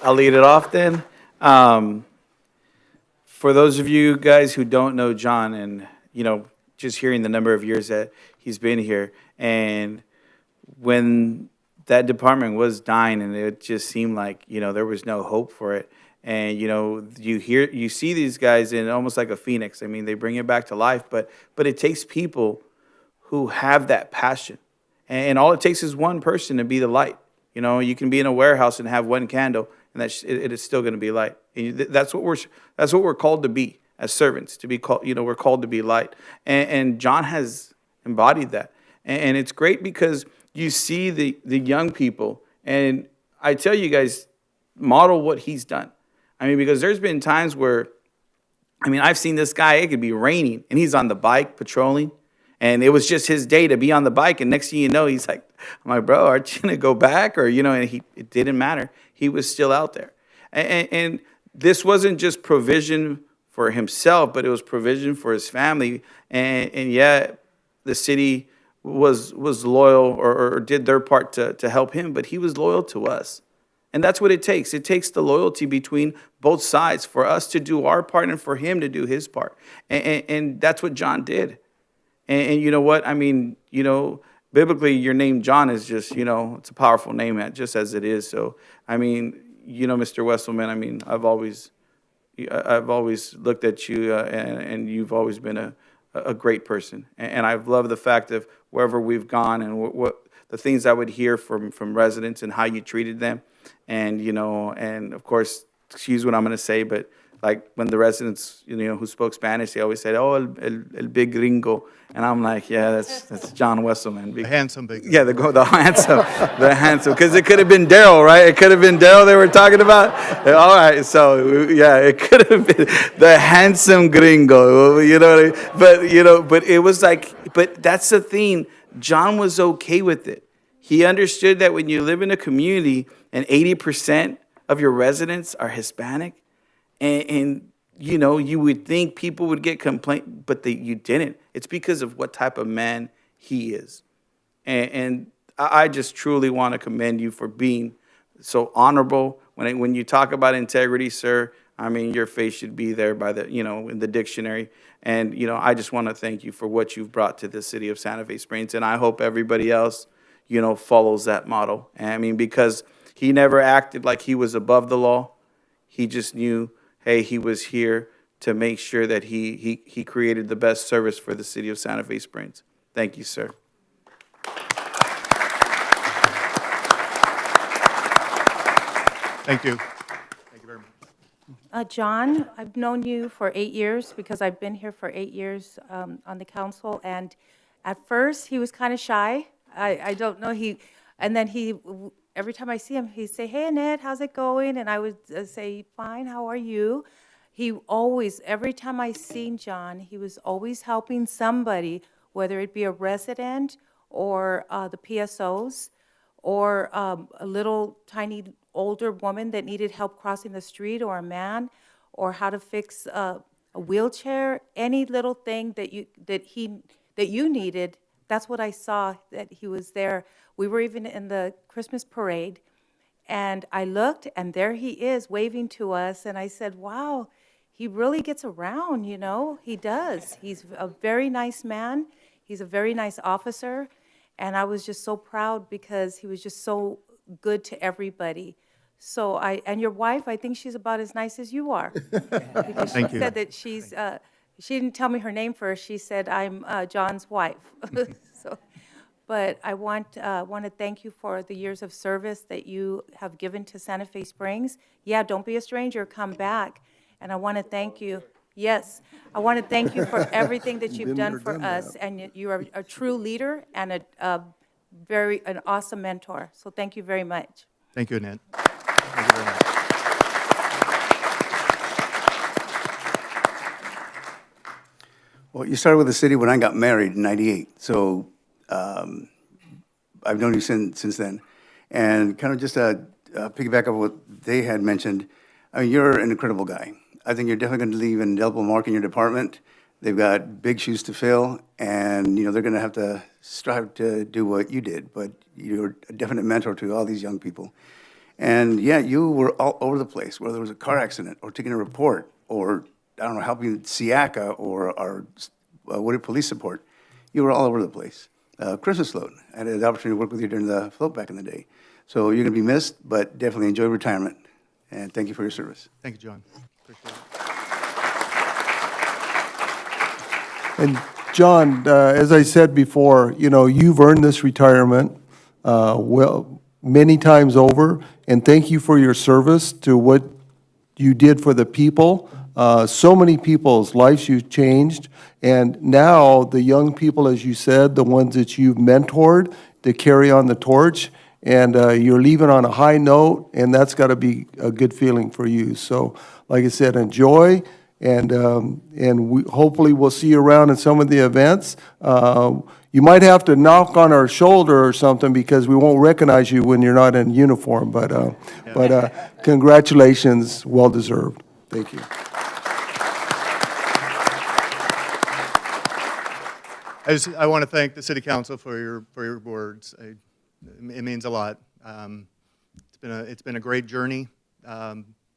I'll lead it off then. For those of you guys who don't know John, and just hearing the number of years that he's been here, and when that department was dying and it just seemed like there was no hope for it, and you see these guys in almost like a phoenix. I mean, they bring it back to life, but it takes people who have that passion, and all it takes is one person to be the light. You can be in a warehouse and have one candle, and it is still going to be light. And that's what we're called to be as servants. To be called, we're called to be light. And John has embodied that, and it's great because you see the young people, and I tell you guys, model what he's done. I mean, because there's been times where, I've seen this guy. It could be raining, and he's on the bike patrolling. And it was just his day to be on the bike. And next thing you know, he's like, I'm like, bro, aren't you going to go back? Or, and it didn't matter. He was still out there. And this wasn't just provision for himself, but it was provision for his family. And yet the city was loyal or did their part to help him, but he was loyal to us. And that's what it takes. It takes the loyalty between both sides for us to do our part and for him to do his part. And that's what John did. And you know what? Biblically, your name John is just, it's a powerful name, just as it is. So, Mr. Wesselman, I've always looked at you, and you've always been a great person. And I've loved the fact of wherever we've gone and what the things I would hear from residents and how you treated them. And, and of course, excuse what I'm going to say, but like when the residents, who spoke Spanish, they always said, "Oh, el big gringo," and I'm like, "Yeah, that's John Wesselman." The handsome big. Yeah, the handsome, because it could have been Daryl, right? It could have been Daryl they were talking about. All right, so yeah, it could have been the handsome gringo, but it was like, but that's the thing. John was okay with it. He understood that when you live in a community and 80% of your residents are Hispanic, and you would think people would get complaint, but you didn't. It's because of what type of man he is. And I just truly want to commend you for being so honorable. When you talk about integrity, sir, I mean, your face should be there by in the dictionary. And, I just want to thank you for what you've brought to the city of Santa Fe Springs. And I hope everybody else, follows that model. And I mean, because he never acted like he was above the law. He just knew, hey, he was here to make sure that he created the best service for the city of Santa Fe Springs. Thank you, sir. Thank you. Thank you very much. John, I've known you for 8 years because I've been here for 8 years on the council. And at first, he was kind of shy. I don't know. And then every time I see him, he'd say, "Hey, Annette, how's it going?" And I would say, "Fine, how are you?" He always, every time I seen John, he was always helping somebody, whether it be a resident or the PSOs or a little tiny older woman that needed help crossing the street, or a man, or how to fix a wheelchair, any little thing that you needed. That's what I saw, that he was there. We were even in the Christmas parade, and I looked, and there he is waving to us, and I said, wow, he really gets around, He does. He's a very nice man. He's a very nice officer, and I was just so proud because he was just so good to everybody. So and your wife, I think she's about as nice as you are. Because Thank she you. said that she didn't tell me her name first. She said, "I'm John's wife." But I want to thank you for the years of service that you have given to Santa Fe Springs. Yeah, don't be a stranger. Come back. And I want to thank you. Yes, I want to thank you for everything that you've done for us. And you are a true leader and an awesome mentor. So thank you very much. Thank you, Annette. Thank you very much. Well, you started with the city when I got married in '98, so I've known you since then. And kind of just piggyback on what they had mentioned, I mean, you're an incredible guy. I think you're definitely going to leave an indelible mark in your department. They've got big shoes to fill, and they're going to have to strive to do what you did. But you're a definite mentor to all these young people. And yeah, you were all over the place, whether it was a car accident or taking a report or, I don't know, helping SIACA or our Wooded Police Support. You were all over the place. Christmas float. I had the opportunity to work with you during the float back in the day. So you're going to be missed, but definitely enjoy retirement. And thank you for your service. Thank you, John. Appreciate it. And John, as I said before, you've earned this retirement many times over, and thank you for your service to what you did for the people. So many people's lives you've changed, and now the young people, as you said, the ones that you've mentored to carry on the torch, and you're leaving on a high note, and that's got to be a good feeling for you. So, like I said, enjoy, and we hopefully we'll see you around in some of the events. You might have to knock on our shoulder or something because we won't recognize you when you're not in uniform. But congratulations, well deserved. Thank you. I want to thank the City Council for your words. It means a lot. It's been a great journey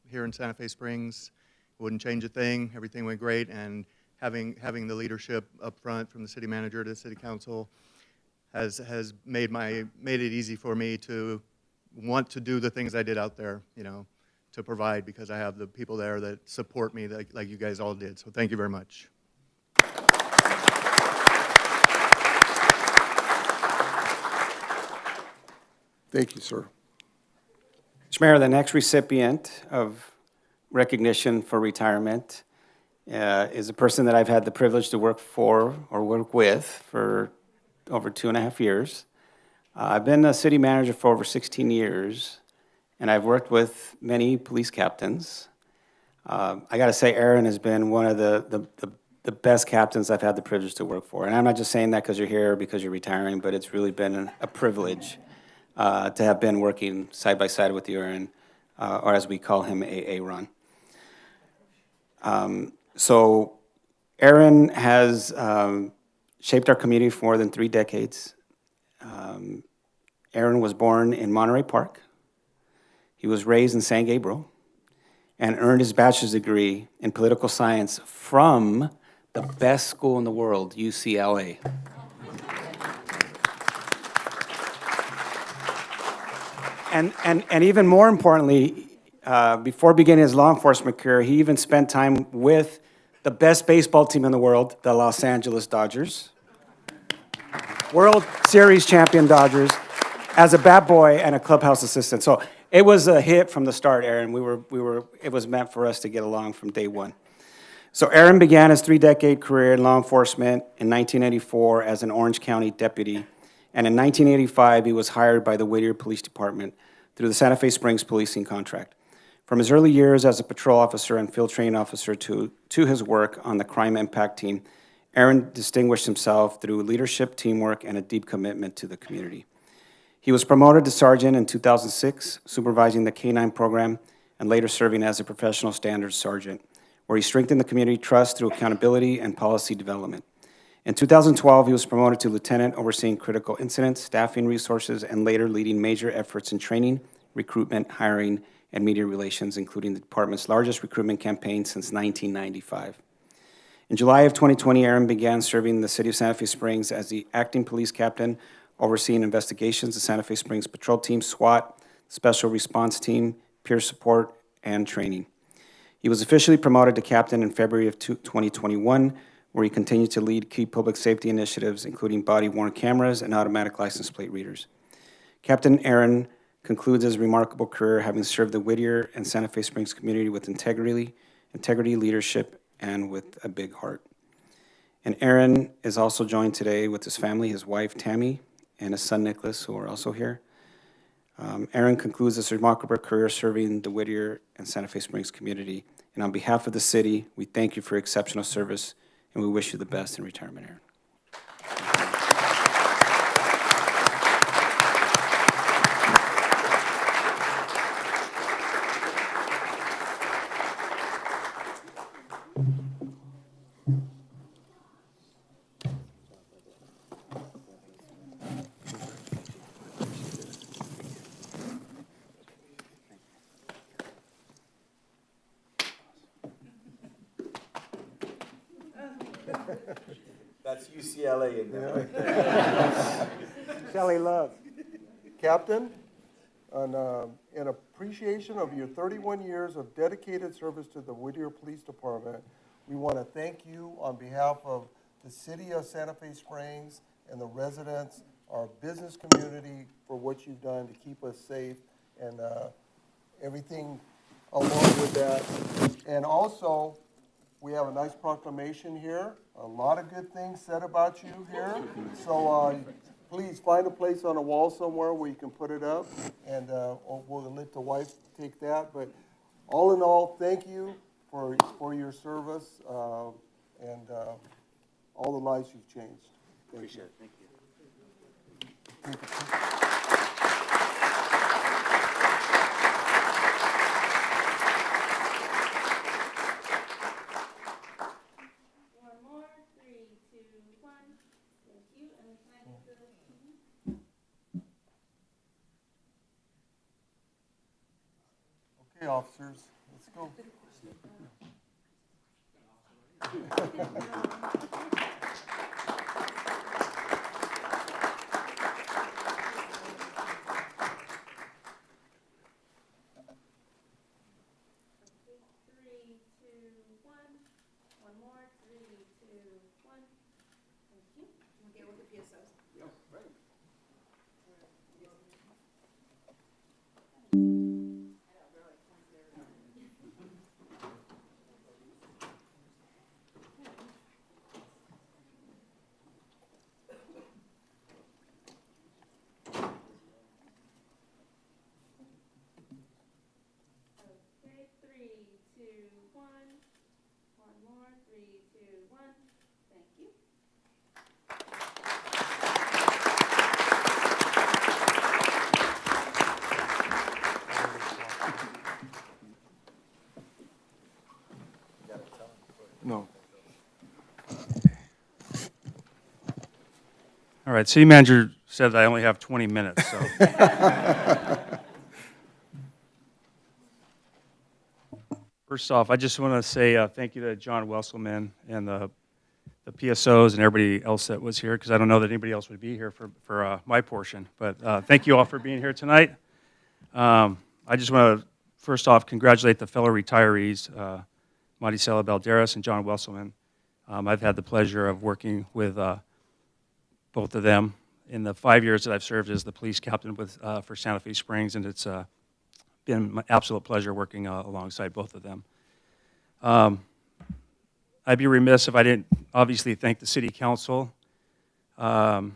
here in Santa Fe Springs. Wouldn't change a thing. Everything went great, and having the leadership up front from the city manager to the City Council has made it easy for me to want to do the things I did out there, to provide, because I have the people there that support me like you guys all did. So thank you very much. Thank you, sir. Mr. Mayor, the next recipient of recognition for retirement is a person that I've had the privilege to work for or work with for over 2.5 years. I've been a city manager for over 16 years, and I've worked with many police captains. I got to say, Aaron has been one of the best captains I've had the privilege to work for. And I'm not just saying that because you're here, because you're retiring, but it's really been a privilege to have been working side by side with you, Aaron, or as we call him, Aaron. So Aaron has shaped our community for more than 3 decades. Aaron was born in Monterey Park. He was raised in San Gabriel and earned his bachelor's degree in political science from the best school in the world, UCLA. And even more importantly, before beginning his law enforcement career, he even spent time with the best baseball team in the world, the Los Angeles Dodgers, World Series champion Dodgers, as a bat boy and a clubhouse assistant. So it was a hit from the start, Aaron. It was meant for us to get along from day one. So Aaron began his 3-decade career in law enforcement in 1984 as an Orange County deputy. And in 1985, he was hired by the Whittier Police Department through the Santa Fe Springs policing contract. From his early years as a patrol officer and field training officer to his work on the crime impact team, Aaron distinguished himself through leadership, teamwork, and a deep commitment to the community. He was promoted to sergeant in 2006, supervising the K-9 program, and later serving as a professional standards sergeant, where he strengthened the community trust through accountability and policy development. In 2012, he was promoted to lieutenant, overseeing critical incidents, staffing resources, and later leading major efforts in training, recruitment, hiring, and media relations, including the department's largest recruitment campaign since 1995. In July of 2020, Aaron began serving the city of Santa Fe Springs as the acting police captain, overseeing investigations, the Santa Fe Springs Patrol Team, SWAT, Special Response Team, peer support, and training. He was officially promoted to captain in February of 2021, where he continued to lead key public safety initiatives, including body-worn cameras and automatic license plate readers. Captain Aaron concludes his remarkable career having served the Whittier and Santa Fe Springs community with integrity, leadership, and with a big heart. And Aaron is also joined today with his family, his wife, Tammy, and his son, Nicholas, who are also here. Aaron concludes his remarkable career serving the Whittier and Santa Fe Springs community. And on behalf of the city, we thank you for your exceptional service, and we wish you the best in retirement, Aaron. That's UCLA in there. Shelley Love. Captain, in appreciation of your 31 years of dedicated service to the Whittier Police Department, we want to thank you on behalf of the city of Santa Fe Springs and the residents, our business community, for what you've done to keep us safe and everything along with that. And also, we have a nice proclamation here, a lot of good things said about you here. So please find a place on a wall somewhere where you can put it up, and we'll let the wife take that. But all in all, thank you for your service and all the lives you've changed. Appreciate it. Thank you. One more, 3, 2, 1. Thank you. And can I get the... Okay, officers, let's go. One more, 3, 2, 1. Thank you. We'll get with the PSOs. Yeah, right. one. One more. 3, 2, 1. Thank you. No. All right, city manager said that I only have 20 minutes, so. First off, I just want to say thank you to John Wesselman and the PSOs and everybody else that was here, because I don't know that anybody else would be here for my portion. But thank you all for being here tonight. I just want to, first off, congratulate the fellow retirees, Maricela Balderas and John Wesselman. I've had the pleasure of working with both of them in the 5 years that I've served as the police captain for Santa Fe Springs, and it's been my absolute pleasure working alongside both of them. I'd be remiss if I didn't obviously thank the city council and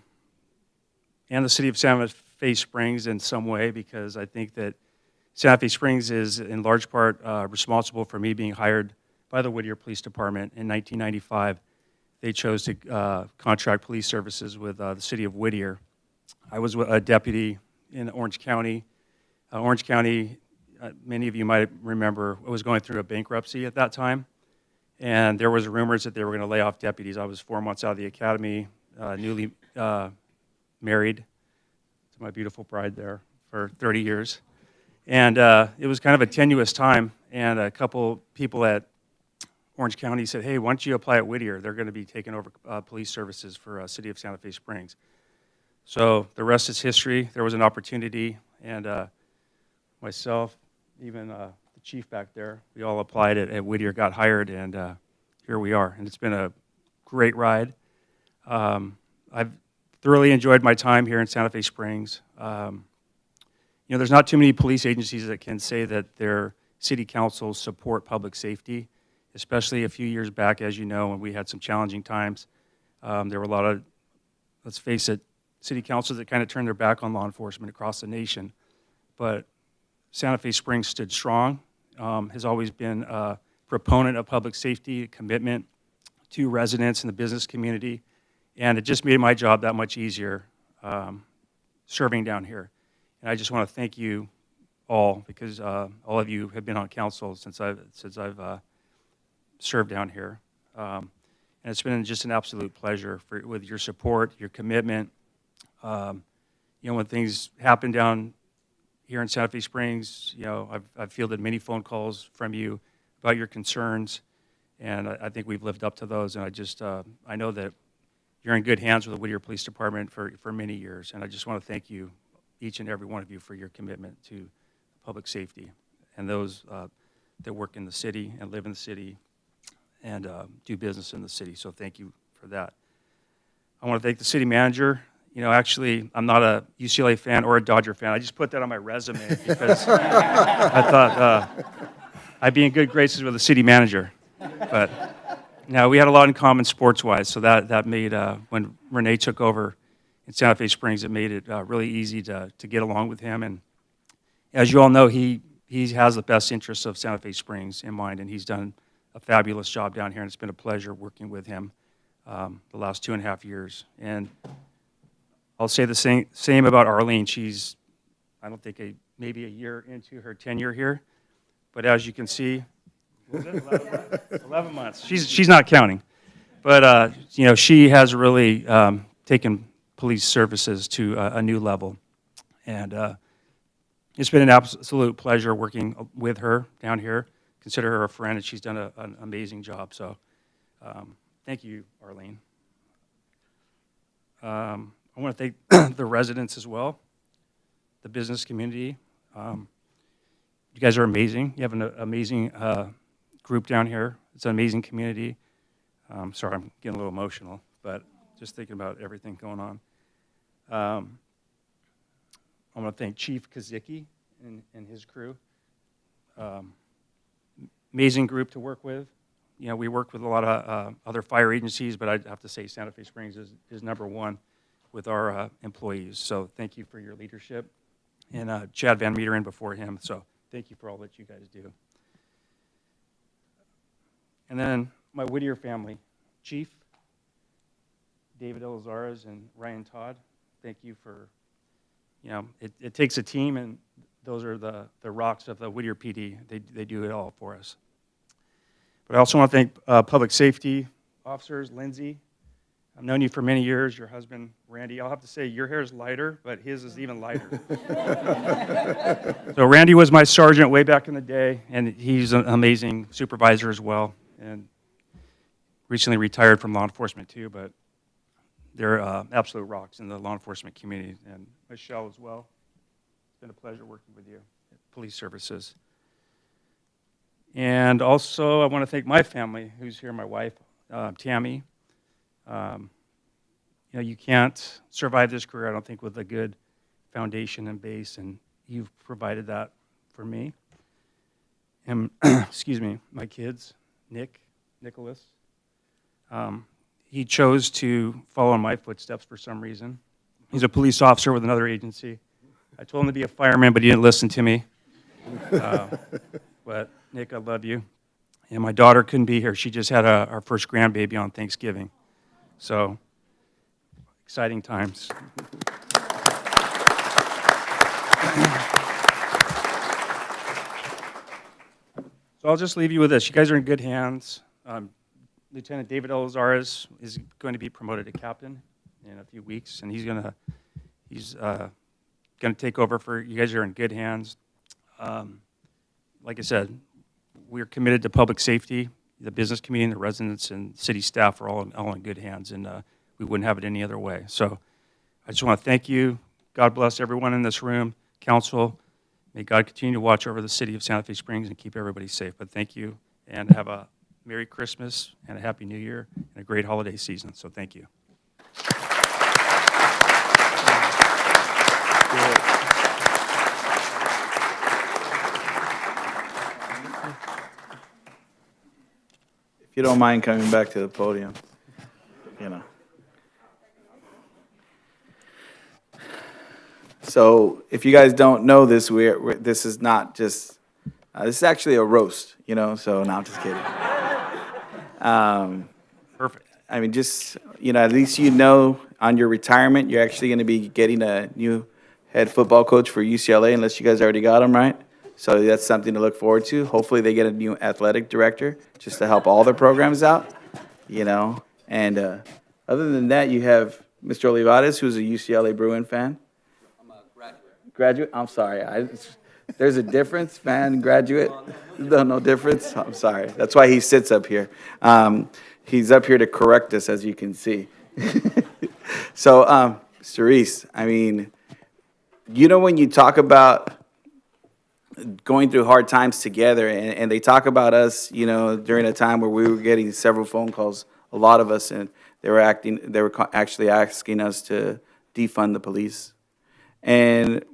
the city of Santa Fe Springs in some way, because I think that Santa Fe Springs is in large part responsible for me being hired by the Whittier Police Department in 1995. They chose to contract police services with the city of Whittier. I was a deputy in Orange County. Orange County, many of you might remember, was going through a bankruptcy at that time. And there was rumors that they were going to lay off deputies. I was 4 months out of the academy, newly married to my beautiful bride there for 30 years. And it was kind of a tenuous time. And a couple people at Orange County said, hey, why don't you apply at Whittier? They're going to be taking over police services for city of Santa Fe Springs. So the rest is history. There was an opportunity, and myself, even the chief back there, we all applied at Whittier, got hired, and here we are. And it's been a great ride. I've thoroughly enjoyed my time here in Santa Fe Springs. There's not too many police agencies that can say that their city councils support public safety, especially a few years back, as you know, when we had some challenging times. There were a lot of, let's face it, city councils that kind of turned their back on law enforcement across the nation. But Santa Fe Springs stood strong, has always been a proponent of public safety, commitment to residents in the business community, and it just made my job that much easier serving down here. And I just want to thank you all, because all of you have been on council since I've served down here. And it's been just an absolute pleasure with your support, your commitment. When things happen down here in Santa Fe Springs, I've fielded many phone calls from you about your concerns, and I think we've lived up to those. And I know that you're in good hands with the Whittier Police Department for many years, and I just want to thank you, each and every one of you, for your commitment to public safety and those that work in the city and live in the city and do business in the city. So thank you for that. I want to thank the city manager. Actually, I'm not a UCLA fan or a Dodger fan. I just put that on my resume because I thought I'd be in good graces with the city manager. But now we had a lot in common sports-wise, so that made, when Renee took over in Santa Fe Springs, it made it really easy to get along with him. And as you all know, he has the best interests of Santa Fe Springs in mind, and he's done a fabulous job down here, and it's been a pleasure working with him the last 2.5 years. And I'll say the same about Arlene. She's, I don't think, maybe a year into her tenure here, but as you can see, was it 11 months? 11 months. She's not counting, but she has really taken police services to a new level, and it's been an absolute pleasure working with her down here. Consider her a friend, and she's done an amazing job. So, thank you, Arlene. I want to thank the residents as well, the business community. You guys are amazing. You have an amazing group down here. It's an amazing community. Sorry, I'm getting a little emotional, but just thinking about everything going on. I want to thank Chief Kazicki and his crew. Amazing group to work with. We work with a lot of other fire agencies, but I'd have to say Santa Fe Springs is number one with our employees. So thank you for your leadership. And Chad Van Meteren before him, so thank you for all that you guys do. And then my Whittier family, Chief David Elizares and Ryan Todd, thank you for, it takes a team, and those are the rocks of the Whittier PD. They do it all for us. But I also want to thank public safety officers, Lindsay. I've known you for many years. Your husband, Randy, I'll have to say your hair is lighter, but his is even lighter. So Randy was my sergeant way back in the day, and he's an amazing supervisor as well, and recently retired from law enforcement too, but they're absolute rocks in the law enforcement community. And Michelle as well. It's been a pleasure working with you at Police Services. And also, I want to thank my family, who's here, my wife, Tammy. You can't survive this career, I don't think, with a good foundation and base, and you've provided that for me. And, excuse me, my kids, Nicholas. He chose to follow in my footsteps for some reason. He's a police officer with another agency. I told him to be a fireman, but he didn't listen to me. But Nick, I love you. And my daughter couldn't be here. She just had our first grandbaby on Thanksgiving. So, exciting times. So I'll just leave you with this. You guys are in good hands. Lieutenant David Elizares is going to be promoted to captain in a few weeks, and he's going to take over for you. Guys are in good hands. Like I said, we're committed to public safety. The business community, and the residents, and city staff are all in good hands, and we wouldn't have it any other way. So I just want to thank you. God bless everyone in this room, council. May God continue to watch over the city of Santa Fe Springs and keep everybody safe. But thank you, and have a Merry Christmas and a Happy New Year and a great holiday season. So thank you. If you don't mind coming back to the podium, So if you guys don't know this, this is not just, this is actually a roast, so no, I'm just kidding. Perfect. I mean, just, at least on your retirement, you're actually going to be getting a new head football coach for UCLA, unless you guys already got him, right? So that's something to look forward to. Hopefully they get a new athletic director just to help all their programs out, And other than that, you have Mr. Olivares, who's a UCLA Bruin fan. I'm a graduate. Graduate? I'm sorry. There's a difference, fan, graduate? No difference? I'm sorry. That's why he sits up here. He's up here to correct us, as you can see. So, Mr. Reese, I mean, when you talk about going through hard times together, and they talk about us, during a time where we were getting several phone calls, a lot of us, and they were actually asking us to defund the police. And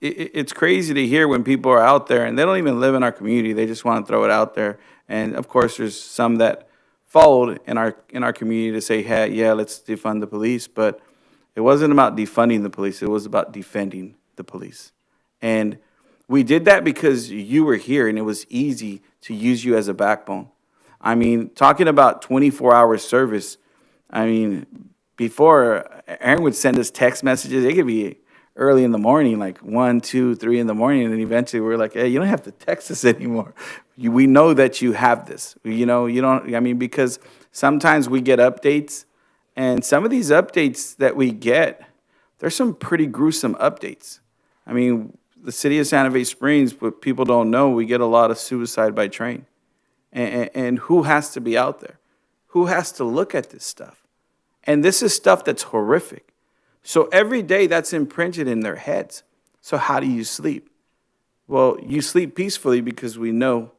it's crazy to hear when people are out there and they don't even live in our community. They just want to throw it out there. And of course, there's some that followed in our community to say, hey, yeah, let's defund the police. But it wasn't about defunding the police. It was about defending the police. And we did that because you were here, and it was easy to use you as a backbone. I mean, talking about 24-hour service, I mean, before, Aaron would send us text messages. It could be early in the morning, like 1, 2, 3 in the morning, and then eventually we're like, hey, you don't have to text us anymore. We know that you have this. You don't, I mean, because sometimes we get updates, and some of these updates that we get, there's some pretty gruesome updates. I mean, the city of Santa Fe Springs, what people don't know, we get a lot of suicide by train. And who has to be out there? Who has to look at this stuff? And this is stuff that's horrific. So every day that's imprinted in their heads. So how do you sleep? Well, you sleep peacefully because we know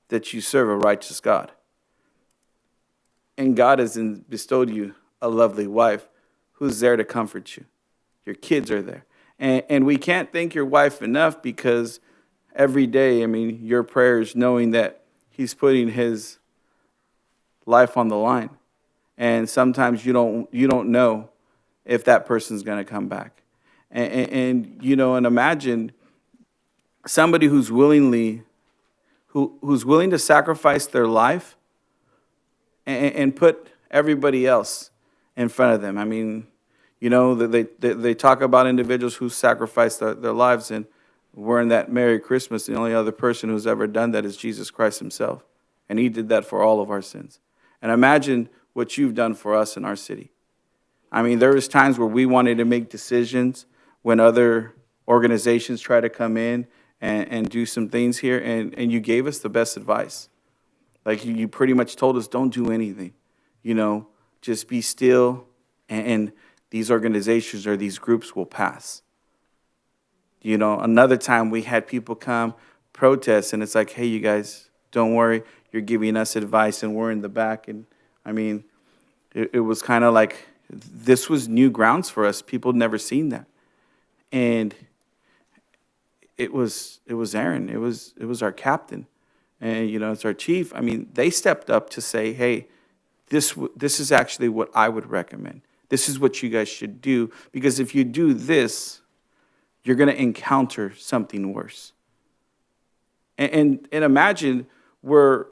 that you serve a righteous God. And God has bestowed you a lovely wife who's there to comfort you. Your kids are there. And we can't thank your wife enough, because every day, I mean, your prayers, knowing that he's putting his life on the line. And sometimes you don't know if that person's going to come back. And imagine somebody who's willing to sacrifice their life and put everybody else in front of them. I mean, you know, they talk about individuals who sacrificed their lives, and we're in that Merry Christmas. The only other person who's ever done that is Jesus Christ himself. And he did that for all of our sins. And imagine what you've done for us in our city. I mean, there was times where we wanted to make decisions when other organizations try to come in and do some things here, and you gave us the best advice. Like you pretty much told us, don't do anything, you know, just be still, and these organizations or these groups will pass. You know, another time we had people come protest, and it's like, hey, you guys, don't worry, you're giving us advice, and we're in the back. And I mean, it was kind of like, this was new grounds for us. People had never seen that. And it was Aaron. It was our captain. And, you know, it's our chief. I mean, they stepped up to say, hey, this is actually what I would recommend. This is what you guys should do. Because if you do this, you're going to encounter something worse. And imagine we're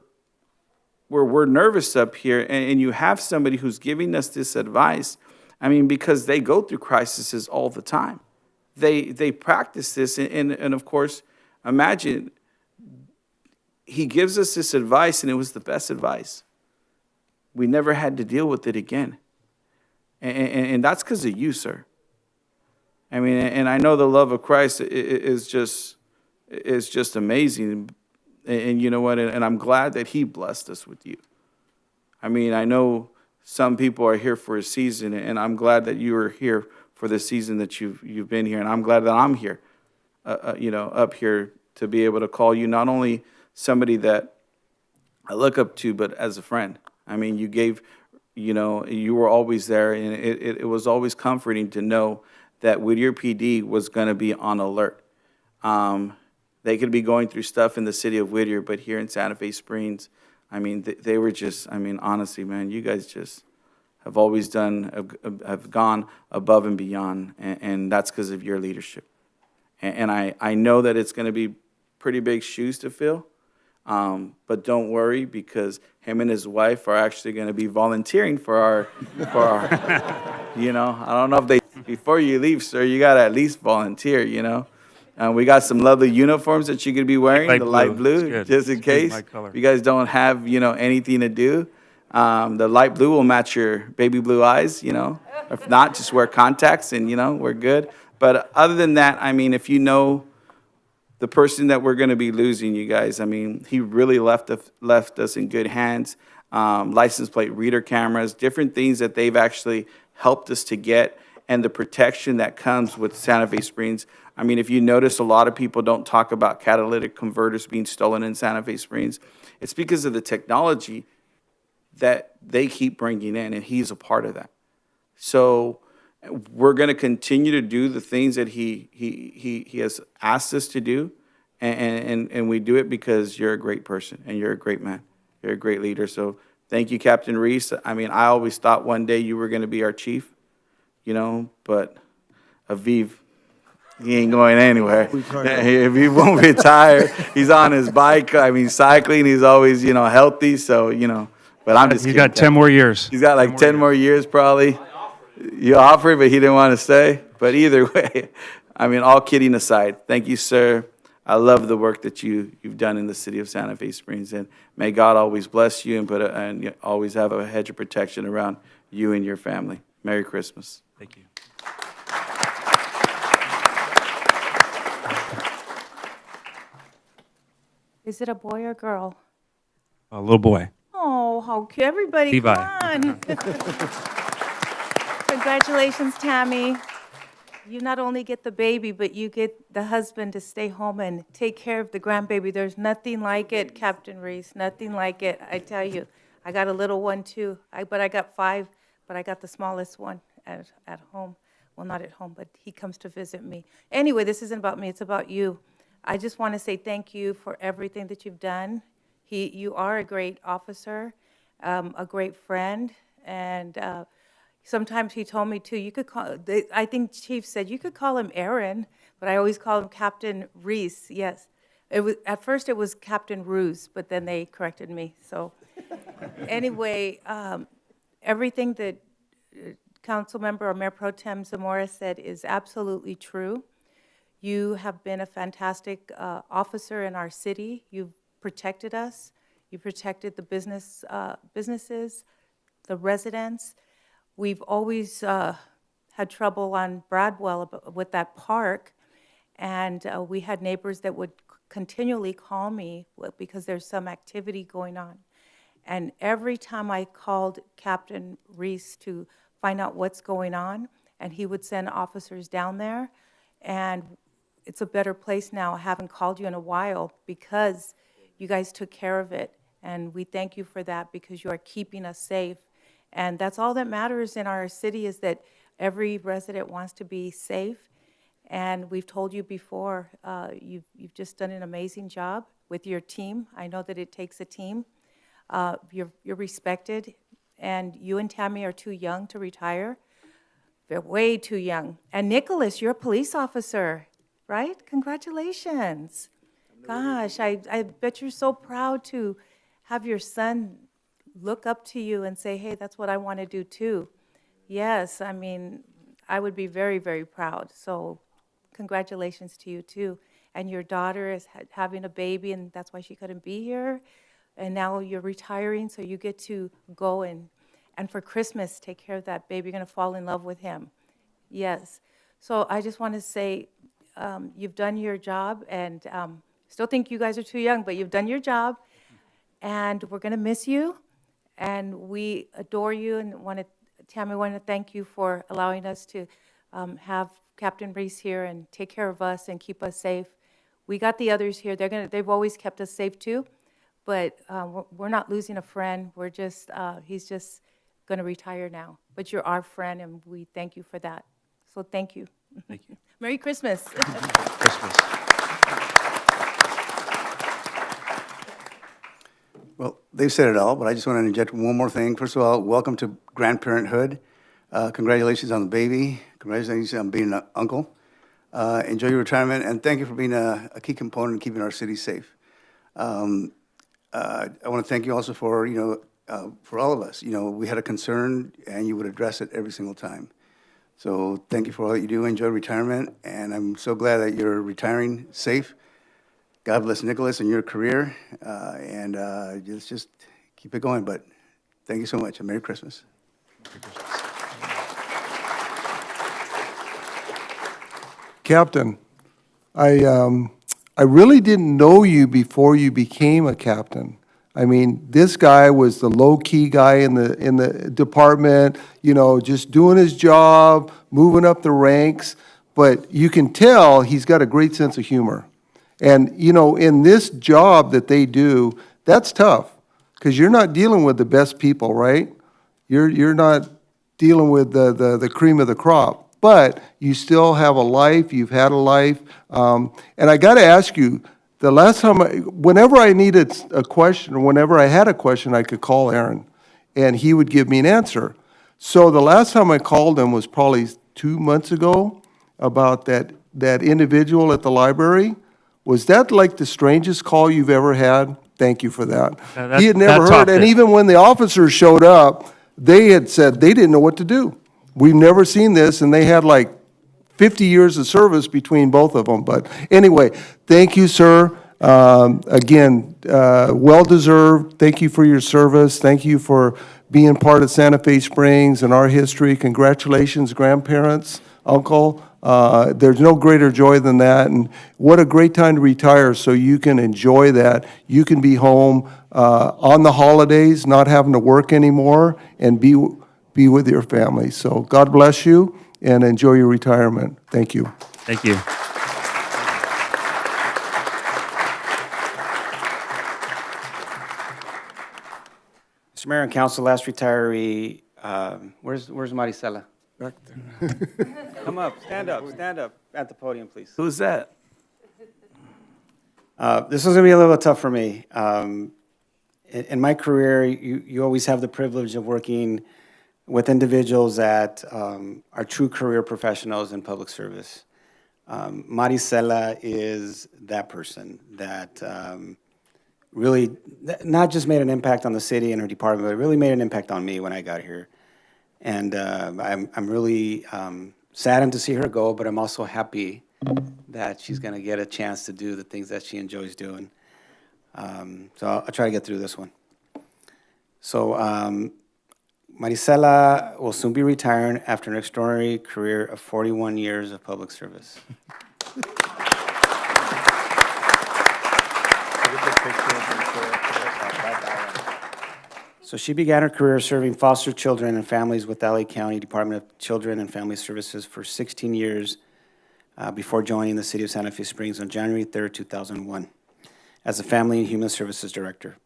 nervous up here, and you have somebody who's giving us this advice. I mean, because they go through crises all the time. They practice this, and of course, imagine he gives us this advice, and it was the best advice. We never had to deal with it again. And that's because of you, sir. I mean, and I know the love of Christ is just amazing. And you know what? And I'm glad that he blessed us with you. I mean, I know some people are here for a season, and I'm glad that you are here for the season that you've been here. And I'm glad that I'm here, you know, up here to be able to call you not only somebody that I look up to, but as a friend. I mean, you gave, you know, you were always there, and it was always comforting to know that Whittier PD was going to be on alert. They could be going through stuff in the city of Whittier, but here in Santa Fe Springs, I mean, they were just, I mean, honestly, man, you guys just have always have gone above and beyond, and that's because of your leadership. And I know that it's going to be pretty big shoes to fill, but don't worry, because him and his wife are actually going to be volunteering for our, you know, I don't know if they, before you leave, sir, you got to at least volunteer, you know. We got some lovely uniforms that you could be wearing, the light blue, just in case. If you guys don't have, you know, anything to do, the light blue will match your baby blue eyes, you know. If not, just wear contacts and, you know, we're good. But other than that, I mean, if you know the person that we're going to be losing, you guys, I mean, he really left us in good hands. License plate reader cameras, different things that they've actually helped us to get, and the protection that comes with Santa Fe Springs. I mean, if you notice, a lot of people don't talk about catalytic converters being stolen in Santa Fe Springs. It's because of the technology that they keep bringing in, and he's a part of that. So we're going to continue to do the things that he has asked us to do, and we do it because you're a great person, and you're a great man. You're a great leader. So thank you, Captain Reese. I mean, I always thought one day you were going to be our chief, you know, but Aviv, he ain't going anywhere. If he won't retire, he's on his bike. I mean, cycling. He's always, you know, healthy. So, you know, but I'm just He's kidding. got 10 more years. He's got like 10 more years probably. You offered, but he didn't want to stay. But either way, I mean, all kidding aside, thank you, sir. I love the work that you've done in the city of Santa Fe Springs, and may God always bless you and always have a hedge of protection around you and your family. Merry Christmas. Thank you. Is it a boy or girl? A little boy. Oh, how cute. Everybody, Levi. come on. Congratulations, Tammy. You not only get the baby, but you get the husband to stay home and take care of the grandbaby. There's nothing like it, Captain Reese, nothing like it. I tell you, I got a little one too. But I got 5, but I got the smallest one at home. Well, not at home, but he comes to visit me. Anyway, this isn't about me, it's about you. I just want to say thank you for everything that you've done. You are a great officer, a great friend, and sometimes he told me too, you could call, I think Chief said, you could call him Aaron, but I always call him Captain Reese, yes. At first it was Captain Ruse, but then they corrected me, so Anyway, everything that Councilmember or Mayor Pro Tem Zamora said is absolutely true. You have been a fantastic officer in our city. You've protected us. You protected the businesses, the residents. We've always had trouble on Bradwell with that park, and we had neighbors that would continually call me because there's some activity going on. And every time I called Captain Reese to find out what's going on, and he would send officers down there, and it's a better place now. I haven't called you in a while because you guys took care of it, and we thank you for that because you are keeping us safe. And that's all that matters in our city, is that every resident wants to be safe. And we've told you before, you've just done an amazing job with your team. I know that it takes a team. You're respected, and you and Tammy are too young to retire. They're way too young. And Nicholas, you're a police officer, right? Congratulations. Gosh, I bet you're so proud to have your son look up to you and say, hey, that's what I want to do too. Yes, I mean, I would be very, very proud. So congratulations to you too. And your daughter is having a baby, and that's why she couldn't be here. And now you're retiring, so you get to go and for Christmas, take care of that baby. You're going to fall in love with him. Yes. So I just want to say you've done your job, and still think you guys are too young, but you've done your job, and we're going to miss you, and we adore you, and Tammy, want to thank you for allowing us to have Captain Reese here and take care of us and keep us safe. We got the others here. They've always kept us safe too, but we're not losing a friend. We're just, he's just going to retire now. But you're our friend, and we thank you for that. So thank you. Thank you. Merry Christmas. Christmas. Well, they've said it all, but I just want to inject one more thing. First of all, welcome to grandparenthood. Congratulations on the baby. Congratulations on being an uncle. Enjoy your retirement, and thank you for being a key component in keeping our city safe. I want to thank you also for, for all of us. We had a concern, and you would address it every single time. So thank you for all that you do. Enjoy retirement, and I'm so glad that you're retiring safe. God bless Nicholas and your career, and let's just keep it going. But thank you so much, and Merry Christmas. Captain, I really didn't know you before you became a captain. I mean, this guy was the low-key guy in the department, just doing his job, moving up the ranks. But you can tell he's got a great sense of humor. And, in this job that they do, that's tough, because you're not dealing with the best people, right? You're not dealing with the cream of the crop. But you still have a life, you've had a life. And I got to ask you, the last time, whenever I needed a question, or whenever I had a question, I could call Aaron, and he would give me an answer. So the last time I called him was probably 2 months ago about that individual at the library. Was that like the strangest call you've ever had? Thank you for that. He had never heard, and even when the officers showed up, they had said they didn't know what to do. We've never seen this, and they had like 50 years of service between both of them. But anyway, thank you, sir. Again, well-deserved. Thank you for your service. Thank you for being part of Santa Fe Springs and our history. Congratulations, grandparents, uncle. There's no greater joy than that. And what a great time to retire so you can enjoy that. You can be home on the holidays, not having to work anymore, and be with your family. So God bless you, and enjoy your retirement. Thank you. Thank you. Mr. Mayor and Council, last retiree, where's Maricela? Back there. Come up stand up at the podium, please. Who's that? This is going to be a little tough for me. In my career, you always have the privilege of working with individuals that are true career professionals in public service. Maricela is that person that really not just made an impact on the city and her department, but it really made an impact on me when I got here. And I'm really saddened to see her go, but I'm also happy that she's going to get a chance to do the things that she enjoys doing. So I'll try to get through this one. So Marisela will soon be retiring after an extraordinary career of 41 years of public service. So she began her career serving foster children and families with LA County Department of Children and Family Services for 16 years before joining the City of Santa Fe Springs on January 3rd, 2001, as a Family and Human Services Director.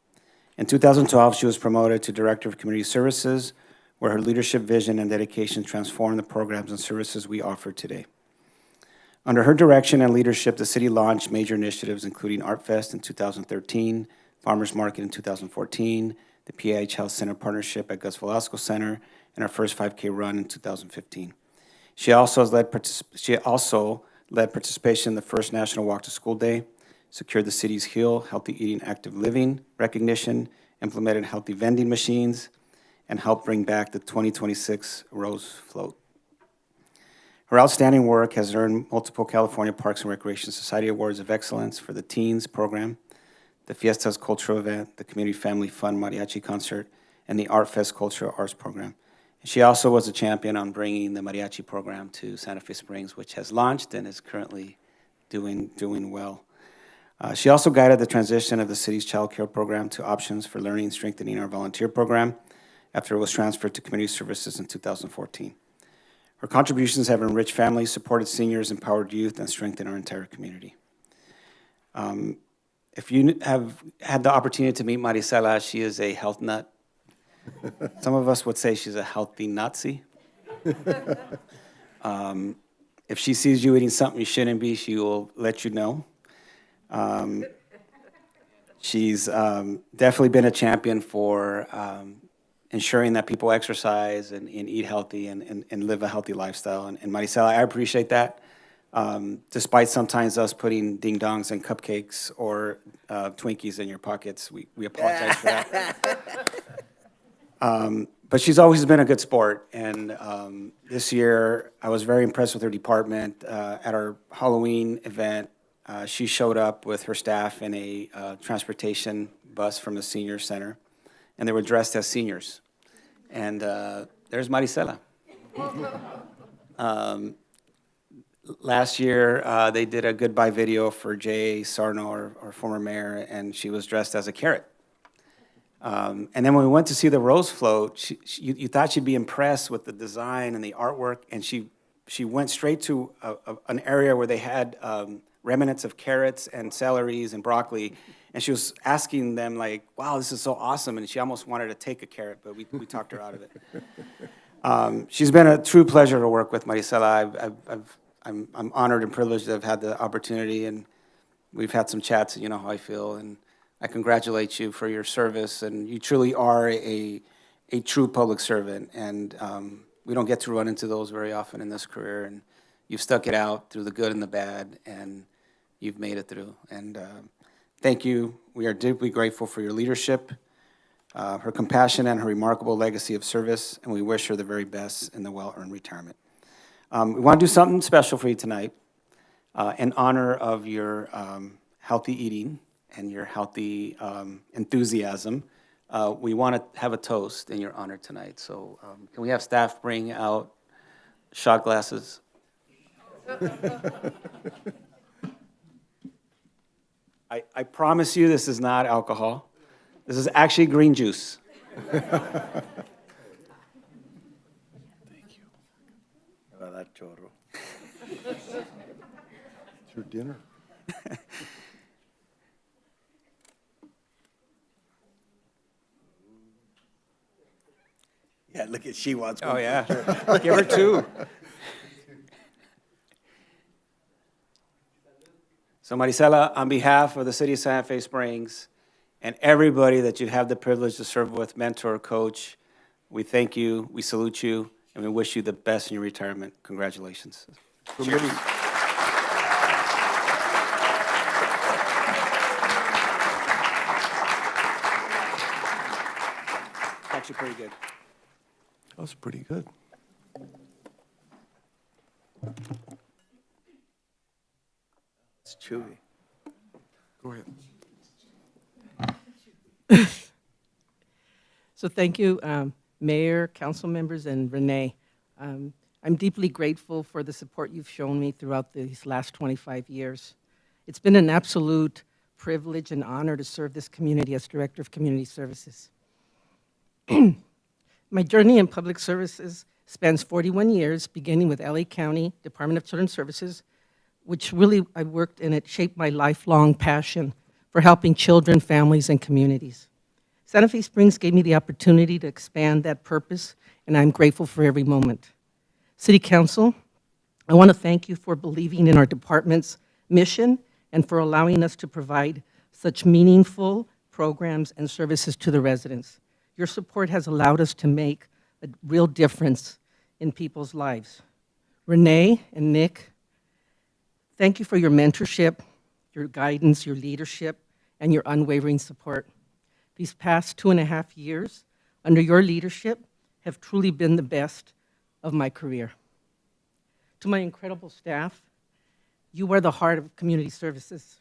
In 2012, she was promoted to Director of Community Services, where her leadership, vision, and dedication transformed the programs and services we offer today. Under her direction and leadership, the city launched major initiatives, including Art Fest in 2013, Farmers Market in 2014, the PIH Health Center partnership at Gus Velasco Center, and our first 5K run in 2015. She also led participation in the first National Walk to School Day, secured the city's HEAL, Healthy Eating, Active Living recognition, implemented healthy vending machines, and helped bring back the 2026 Rose Float. Her outstanding work has earned multiple California Parks and Recreation Society Awards of Excellence for the Teens program, the Fiestas Cultural Event, the Community Family Fun Mariachi Concert, and the Art Fest Cultural Arts Program. And she also was a champion on bringing the mariachi program to Santa Fe Springs, which has launched and is currently doing well. She also guided the transition of the city's child care program to options for learning and strengthening our volunteer program after it was transferred to community services in 2014. Her contributions have enriched families, supported seniors, empowered youth, and strengthened our entire community. If you have had the opportunity to meet Marisela, she is a health nut. Some of us would say she's a healthy Nazi. If she sees you eating something you shouldn't be, she will let you know. She's definitely been a champion for ensuring that people exercise and eat healthy and live a healthy lifestyle. And Marisela, I appreciate that. Despite sometimes us putting ding-dongs and cupcakes or Twinkies in your pockets, we apologize for that. But she's always been a good sport, and this year I was very impressed with her department. At our Halloween event, she showed up with her staff in a transportation bus from the senior center, and they were dressed as seniors. And there's Marisela. Last year, they did a goodbye video for Jay Sarno, our former mayor, and she was dressed as a carrot. And then when we went to see the Rose Float, you thought she'd be impressed with the design and the artwork, and she went straight to an area where they had remnants of carrots and celeries and broccoli, and she was asking them, like, wow, this is so awesome, and she almost wanted to take a carrot, but we talked her out of it. She's been a true pleasure to work with, Marisela. I'm honored and privileged to have had the opportunity, and we've had some chats, and you know how I feel, and I congratulate you for your service, and you truly are a true public servant, and we don't get to run into those very often in this career, and you've stuck it out through the good and the bad, and you've made it through, and thank you. We are deeply grateful for your leadership, her compassion, and her remarkable legacy of service, and we wish her the very best in the well-earned retirement. We want to do something special for you tonight in honor of your healthy eating and your healthy enthusiasm. We want to have a toast in your honor tonight. So can we have staff bring out shot glasses? I promise you this is not alcohol. This is actually green juice. It's your dinner. Yeah, look at she wants one. Oh, yeah. Give her two. So Marisela, on behalf of the city of Santa Fe Springs and everybody that you have the privilege to serve with, mentor, coach, we thank you, we salute you, and we wish you the best in your retirement. Congratulations. Cheers. Pretty good. That was pretty good. It's chewy. Go ahead. So thank you, Mayor, council members, and Renee. I'm deeply grateful for the support you've shown me throughout these last 25 years. It's been an absolute privilege and honor to serve this community as Director of Community Services. My journey in public services spans 41 years, beginning with LA County Department of Children's Services, which really I worked in it, shaped my lifelong passion for helping children, families, and communities. Santa Fe Springs gave me the opportunity to expand that purpose, and I'm grateful for every moment. City Council, I want to thank you for believing in our department's mission and for allowing us to provide such meaningful programs and services to the residents. Your support has allowed us to make a real difference in people's lives. Renee and Nick, thank you for your mentorship, your guidance, your leadership, and your unwavering support. These past 2.5 years under your leadership have truly been the best of my career. To my incredible staff, you are the heart of community services.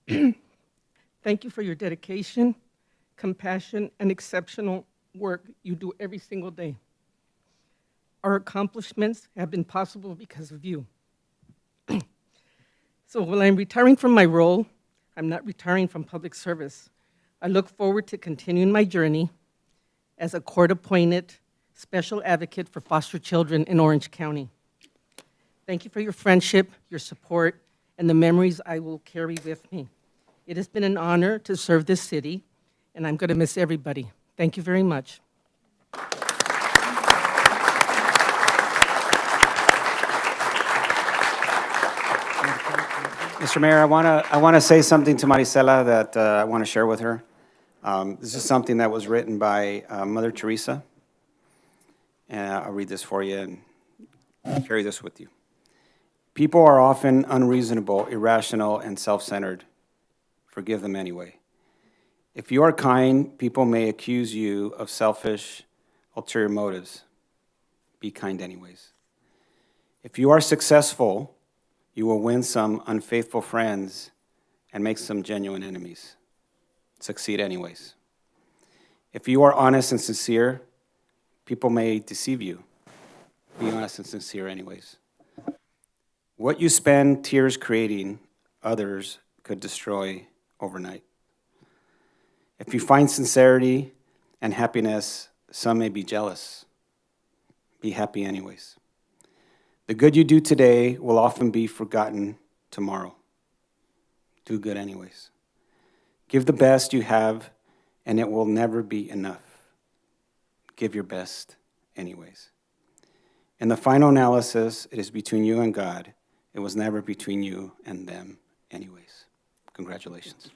Thank you for your dedication, compassion, and exceptional work you do every single day. Our accomplishments have been possible because of you. So while I'm retiring from my role, I'm not retiring from public service. I look forward to continuing my journey as a court-appointed special advocate for foster children in Orange County. Thank you for your friendship, your support, and the memories I will carry with me. It has been an honor to serve this city, and I'm going to miss everybody. Thank you very much. Mr. Mayor, I want to say something to Marisela that I want to share with her. This is something that was written by Mother Teresa. And I'll read this for you and carry this with you. People are often unreasonable, irrational, and self-centered. Forgive them anyway. If you are kind, people may accuse you of selfish, ulterior motives. Be kind anyways. If you are successful, you will win some unfaithful friends and make some genuine enemies. Succeed anyways. If you are honest and sincere, people may deceive you. Be honest and sincere anyways. What you spend tears creating, others could destroy overnight. If you find sincerity and happiness, some may be jealous. Be happy anyways. The good you do today will often be forgotten tomorrow. Do good anyways. Give the best you have, and it will never be enough. Give your best anyways. In the final analysis, it is between you and God. It was never between you and them anyways. Congratulations.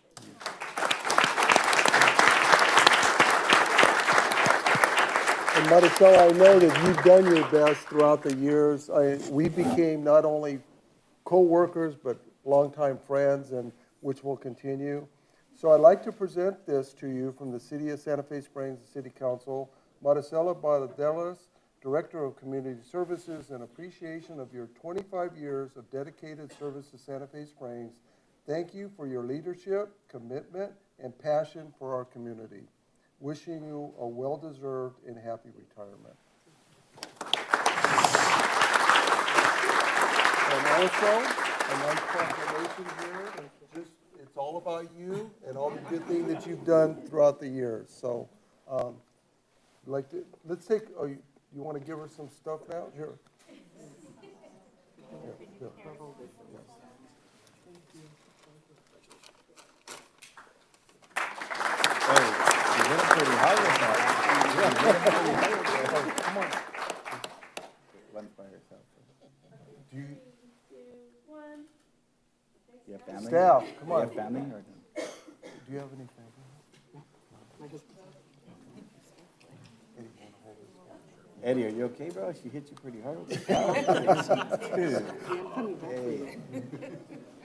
And Maricela, I know that you've done your best throughout the years. We became not only co-workers, but longtime friends, and which will continue. So I'd like to present this to you from the City of Santa Fe Springs City Council. Maricela Bardelas, Director of Community Services, in appreciation of your 25 years of dedicated service to Santa Fe Springs. Thank you for your leadership, commitment, and passion for our community. Wishing you a well-deserved and happy retirement. And also, a nice proclamation here. It's all about you and all the good things that you've done throughout the years. So, let's take, you want to give her some stuff now? Here. Here. You're hitting pretty hard with that. You're hitting pretty hard with that. Come on. One by yourself. Do you, 2, 1. You have family? staff, come on. You have family? Or? Do you have any family? Eddie, are you okay, bro? She hit you pretty hard with the Dude. Hey.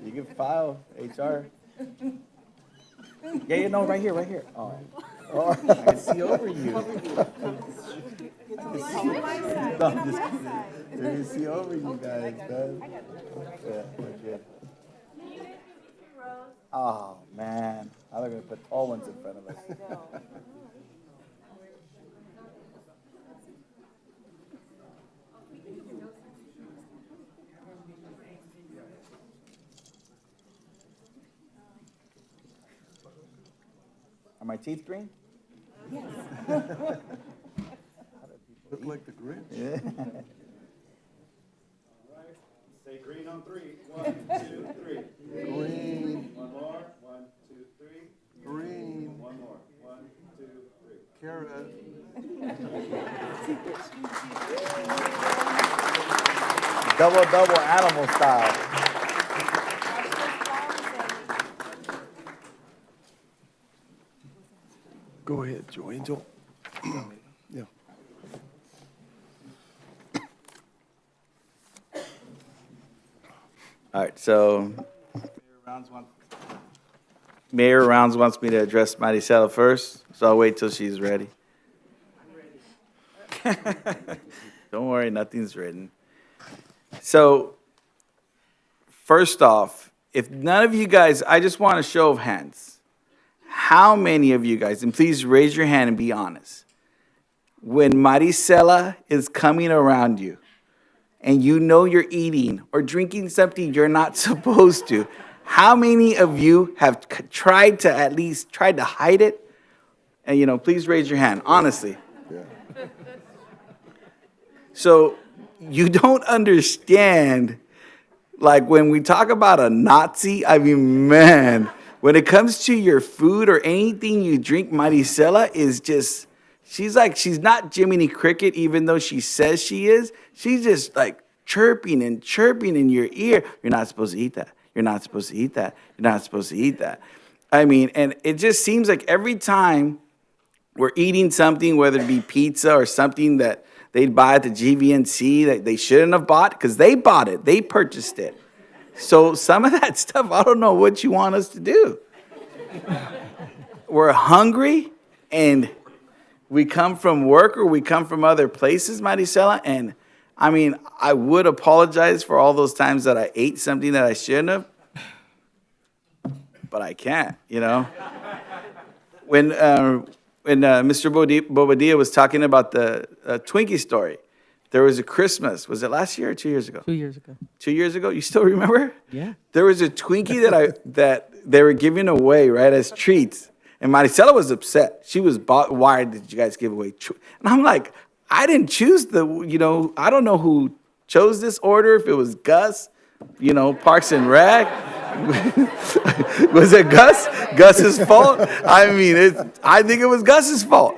You can file HR. Yeah, no, right here. All right. I see over you. I see over you guys, man. Oh, man. I'm going to put tall ones in front of us. Are my teeth green? Look like the Grinch. Yeah. Say green on 3. 1, 2, 3. Green. One more. 1, 2, 3. Green. One more. 1, 2, 3. Carrot. Double animal style. Go ahead, Joe Angel. Yeah. All right, so Mayor Rounds wants me to address Maricela first, so I'll wait till she's ready. Don't worry, nothing's written. So, first off, if none of you guys, I just want a show of hands. How many of you guys, and please raise your hand and be honest, when Maricela is coming around you and you know you're eating or drinking something you're not supposed to, how many of you have tried to hide it? And, please raise your hand, honestly. So you don't understand, like when we talk about a Nazi, I mean, man, when it comes to your food or anything you drink, Maricela is just, she's not Jiminy Cricket, even though she says she is. She's just like chirping and chirping in your ear. You're not supposed to eat that. You're not supposed to eat that. You're not supposed to eat that. I mean, and it just seems like every time we're eating something, whether it be pizza or something that they'd buy at the GVNC that they shouldn't have bought, because they bought it, they purchased it. So some of that stuff, I don't know what you want us to do. We're hungry, and we come from work or we come from other places, Maricela, and I mean, I would apologize for all those times that I ate something that I shouldn't have, but I can't, When Mr. Bobadilla was talking about the Twinkie story, there was a Christmas. Was it last year or 2 years ago? 2 years ago. 2 years ago? You still remember? Yeah. There was a Twinkie that they were giving away, right, as treats. And Maricela was upset. She was, why did you guys give away? And I'm like, I didn't choose I don't know who chose this order, if it was Gus, Parks and Rec. Was it Gus? Gus's fault? I mean, I think it was Gus's fault.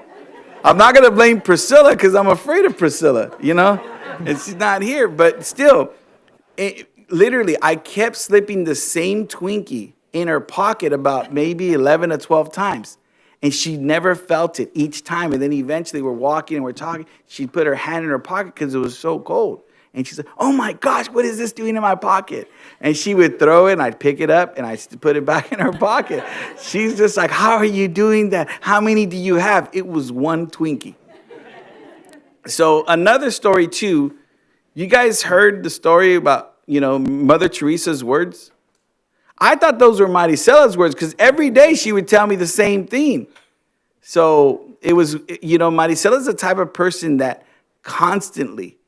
I'm not going to blame Priscilla because I'm afraid of Priscilla, and she's not here. But still, literally, I kept slipping the same Twinkie in her pocket about maybe 11 or 12 times. And she never felt it each time. And then eventually we're walking and we're talking. She'd put her hand in her pocket because it was so cold. And she said, oh my gosh, what is this doing in my pocket? And she would throw it and I'd pick it up and I'd put it back in her pocket. She's just like, how are you doing that? How many do you have? It was one Twinkie. So another story too, you guys heard the story about, Mother Teresa's words? I thought those were Maricela's words because every day she would tell me the same thing. So it was, Maricela's the type of person that constantly,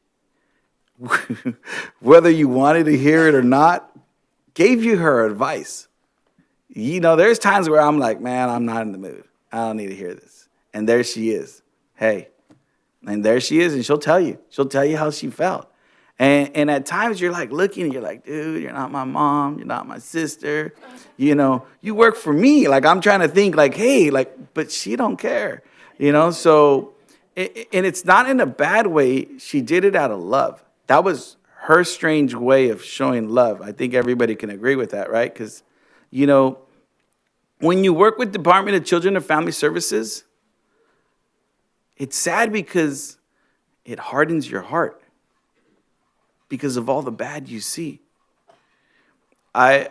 whether you wanted to hear it or not, gave you her advice. There's times where I'm like, man, I'm not in the mood. I don't need to hear this. And there she is. Hey. And there she is, and she'll tell you. She'll tell you how she felt. And at times you're like looking and you're like, dude, you're not my mom. You're not my sister. You work for me. Like, I'm trying to think like, hey, but she don't care. So, and it's not in a bad way. She did it out of love. That was her strange way of showing love. I think everybody can agree with that, right? Because, when you work with Department of Children and Family Services, it's sad because it hardens your heart because of all the bad you see. I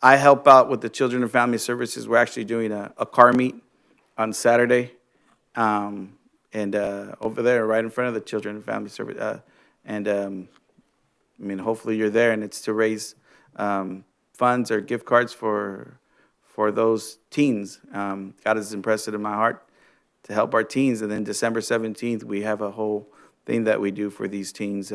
help out with the Children and Family Services. We're actually doing a car meet on Saturday, and over there, right in front of the Children and Family Service. I mean, hopefully you're there, and it's to raise funds or gift cards for those teens. God has impressed it in my heart to help our teens. And then December 17th, we have a whole thing that we do for these teens.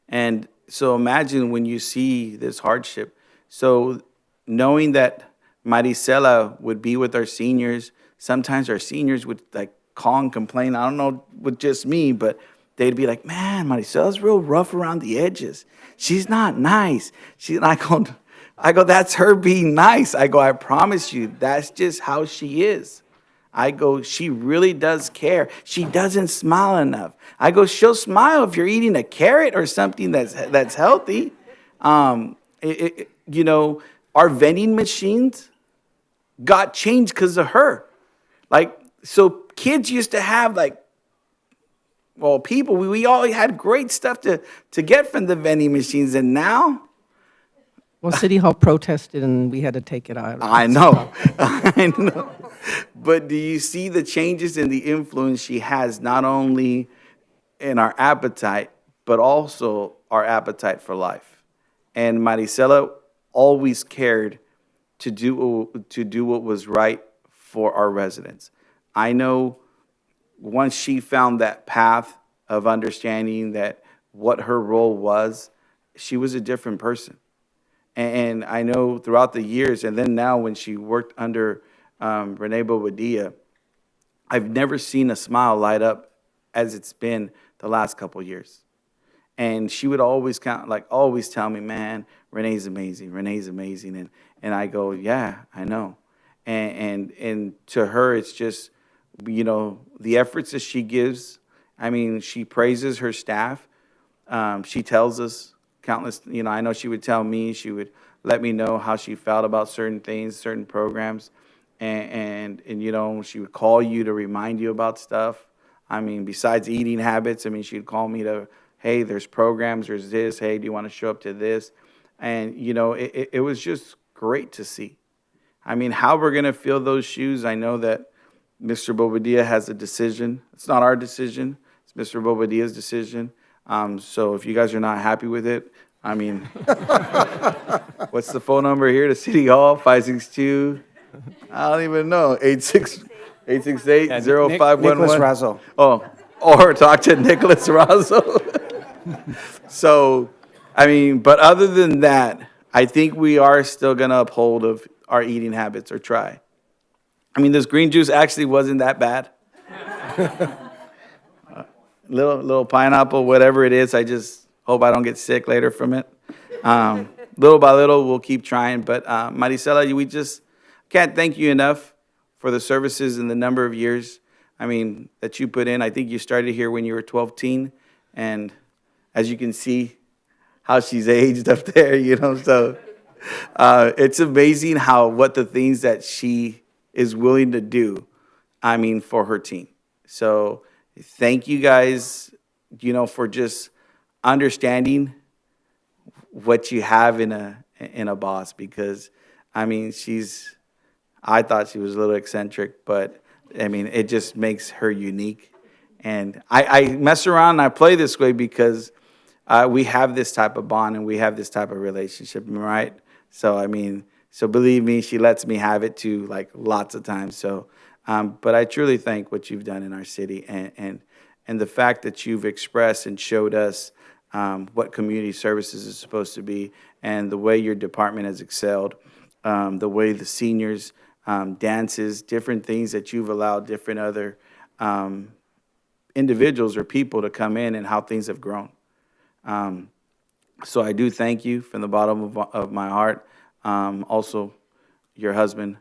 And so imagine when you see this hardship. So knowing that Maricela would be with our seniors, sometimes our seniors would like call and complain. I don't know with just me, but they'd be like, man, Maricela's real rough around the edges. She's not nice. I go, that's her being nice. I go, I promise you, that's just how she is. I go, she really does care. She doesn't smile enough. I go, she'll smile if you're eating a carrot or something that's healthy. You know, our vending machines got changed because of her. Like, so kids used to have people, we all had great stuff to get from the vending machines, and now? Well, City Hall protested and we had to take it out. I know, I know. But do you see the changes in the influence she has, not only in our appetite, but also our appetite for life? And Maricela always cared to do what was right for our residents. I know once she found that path of understanding that what her role was, she was a different person. And I know throughout the years, and then now when she worked under Renee Bobadilla, I've never seen a smile light up as it's been the last couple of years. And she would always always tell me, man, Renee's amazing, Renee's amazing. And I go, yeah, I know. And to her, it's just, you know, the efforts that she gives. I mean, she praises her staff. She tells us countless, you know, I know she would tell me, she would let me know how she felt about certain things, certain programs. And you know, she would call you to remind you about stuff. I mean, besides eating habits, I mean, she'd call me to, hey, there's programs, there's this, hey, do you want to show up to this? And, you know, it was just great to see. I mean, how we're going to fill those shoes, I know that Mr. Bobadilla has a decision. It's not our decision. It's Mr. Bobadilla's decision. So if you guys are not happy with it, I mean, what's the phone number here to City Hall? 562, I don't even know, 868-0511. Nicholas Razo. Oh, or talk to Nicholas Razo. So, I mean, but other than that, I think we are still going to uphold of our eating habits or try. I mean, this green juice actually wasn't that bad. Little pineapple, whatever it is. I just hope I don't get sick later from it. Little by little, we'll keep trying. But Maricela, we just can't thank you enough for the services and the number of years, I mean, that you put in. I think you started here when you were 12, and as you can see, how she's aged up there, you know. So it's amazing what the things that she is willing to do, I mean, for her team. So thank you guys, you know, for just understanding what you have in a boss, because, I mean, I thought she was a little eccentric, but, I mean, it just makes her unique. And I mess around and I play this way because we have this type of bond and we have this type of relationship, right? So, I mean, so believe me, she lets me have it too, like lots of times. So, but I truly thank what you've done in our city and the fact that you've expressed and showed us what community services is supposed to be, and the way your department has excelled, the way the seniors, dances, different things that you've allowed different other individuals or people to come in, and how things have grown. So I do thank you from the bottom of my heart. Also, your husband,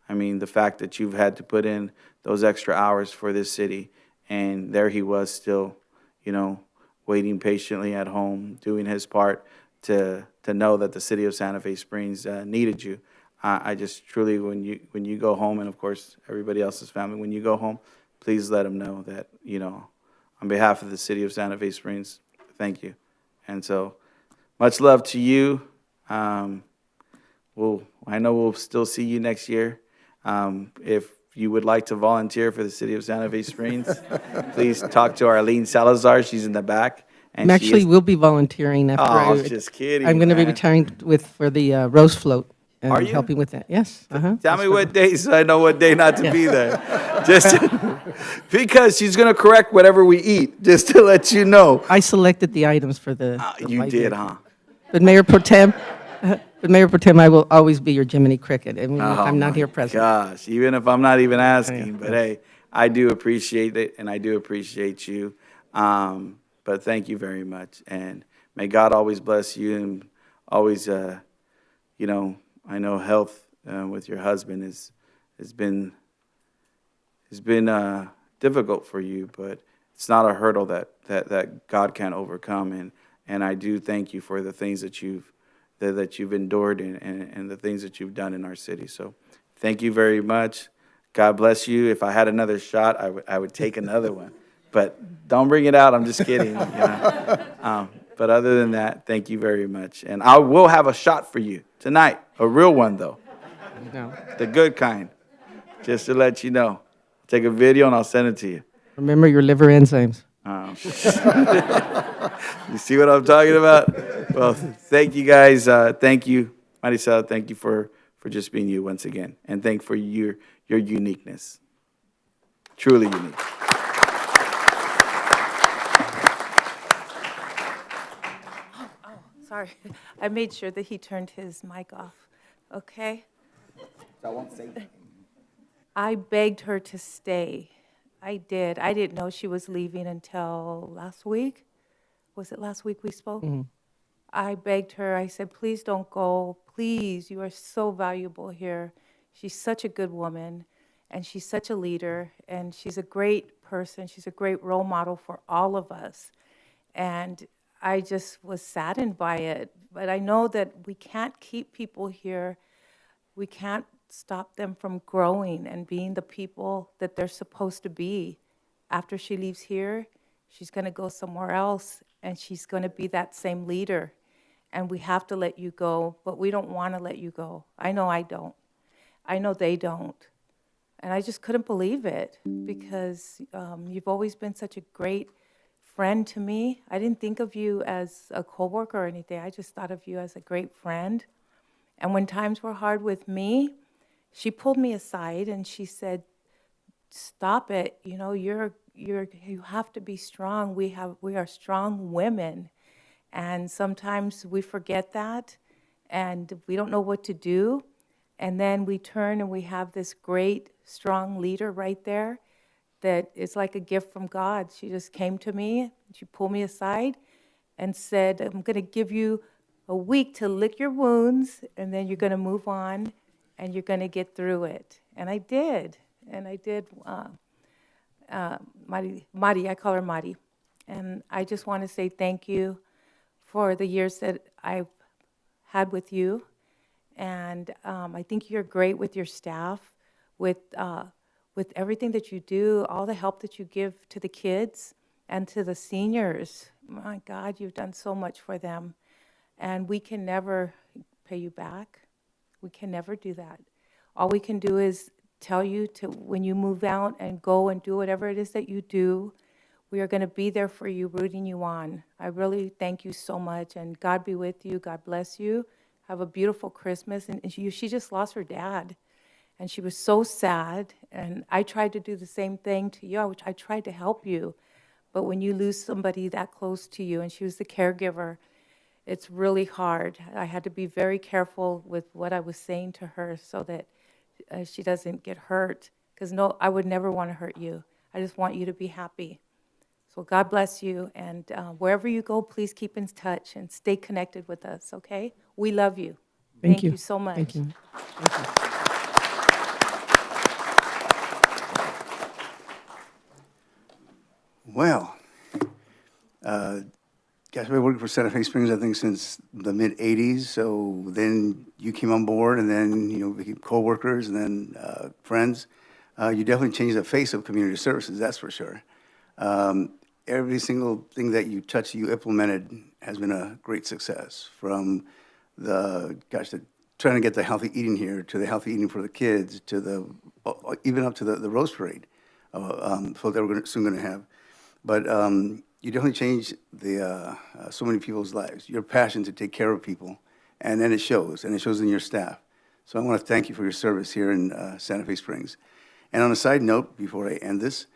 I mean, the fact that you've had to put in those extra hours for this city, and there he was still, you know, waiting patiently at home, doing his part to know that the city of Santa Fe Springs needed you. I just truly, when you go home, and of course everybody else's family, when you go home, please let them know that, you know, on behalf of the city of Santa Fe Springs, thank you. And so, much love to you. I know we'll still see you next year. If you would like to volunteer for the city of Santa Fe Springs, please talk to Arlene Salazar. She's in the back. And I'm she actually is- will be volunteering after Oh, I I was just kidding, I'm going to be man. retiring for the Rose Float. And Are you? helping with that? Yes. Uh-huh. Tell me what day so I know what day not to be there. Just because she's going to correct whatever we eat, just to let you know. I selected the items for the. You did, huh? But Mayor Pro Tem, I will always be your Jiminy Cricket. I mean, I'm not here present. Gosh, even if I'm not even asking, but hey, I do appreciate it, and I do appreciate you. But thank you very much, and may God always bless you, and always, I know health with your husband has been difficult for you, but it's not a hurdle that God can't overcome, and I do thank you for the things that you've endured and the things that you've done in our city. So thank you very much. God bless you. If I had another shot, I would take another one. But don't bring it out. I'm just kidding. But other than that, thank you very much. And I will have a shot for you tonight. A real one, though. No. The good kind. Just to let you know. Take a video and I'll send it to you. Remember your liver enzymes. You see what I'm talking about? Well, thank you guys. Thank you, Maricela. Thank you for just being you once again. And thank for your uniqueness. Truly unique. Sorry, I made sure that he turned his mic off, okay? I won't say that. I begged her to stay. I did. I didn't know she was leaving until last week. Was it last week we spoke? I begged her. I said, please don't go. Please, you are so valuable here. She's such a good woman, and she's such a leader, and she's a great person. She's a great role model for all of us. And I just was saddened by it. But I know that we can't keep people here. We can't stop them from growing and being the people that they're supposed to be. After she leaves here, she's going to go somewhere else, and she's going to be that same leader. And we have to let you go, but we don't want to let you go. I know I don't. I know they don't. And I just couldn't believe it, because you've always been such a great friend to me. I didn't think of you as a coworker or anything. I just thought of you as a great friend. And when times were hard with me, she pulled me aside and she said, stop it. You know, you have to be strong. We are strong women. And sometimes we forget that and we don't know what to do. And then we turn and we have this great, strong leader right there that is like a gift from God. She just came to me, she pulled me aside and said, I'm going to give you a week to lick your wounds, and then you're going to move on, and you're going to get through it. And I did. And I did. Mari, I call her Mari. And I just want to say thank you for the years that I've had with you. And I think you're great with your staff, with everything that you do, all the help that you give to the kids and to the seniors. My God, you've done so much for them. And we can never pay you back. We can never do that. All we can do is tell you to, when you move out and go and do whatever it is that you do, we are going to be there for you, rooting you on. I really thank you so much, and God be with you. God bless you. Have a beautiful Christmas. And she just lost her dad, and she was so sad. And I tried to do the same thing to you, which I tried to help you. But when you lose somebody that close to you, and she was the caregiver, it's really hard. I had to be very careful with what I was saying to her so that she doesn't get hurt. Because no, I would never want to hurt you. I just want you to be happy. So God bless you. And wherever you go, please keep in touch and stay connected with us, okay? We love you. Thank you so much. Thank you. Thank you. Well, guys, we've been working for Santa Fe Springs, I think, since the mid-'80s. So then you came on board, and then, we became co-workers and then friends. You definitely changed the face of community services, that's for sure. Every single thing that you touched, you implemented, has been a great success. From the trying to get the healthy eating here, to the healthy eating for the kids, to the, even up to the roast parade, float that we're soon going to have. But you definitely changed so many people's lives. Your passion to take care of people, and then it shows in your staff. So I want to thank you for your service here in Santa Fe Springs. And on a side note, before I end this,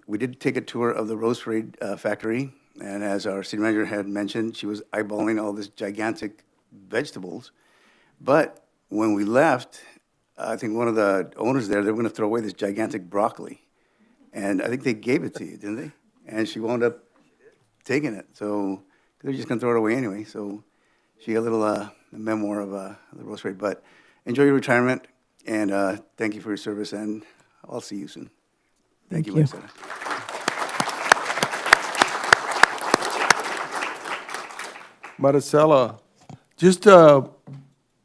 we did take a tour of the roast parade factory, and as our city manager had mentioned, she was eyeballing all this gigantic vegetables. But when we left, I think one of the owners there, they were going to throw away this gigantic broccoli. And I think they gave it to you, didn't they? And she wound up taking it. So they're just going to throw it away anyway. So she got a little memoir of the roast parade. But enjoy your retirement, and thank you for your service, and I'll see you soon. Thank you, Marcela. Maricela, just,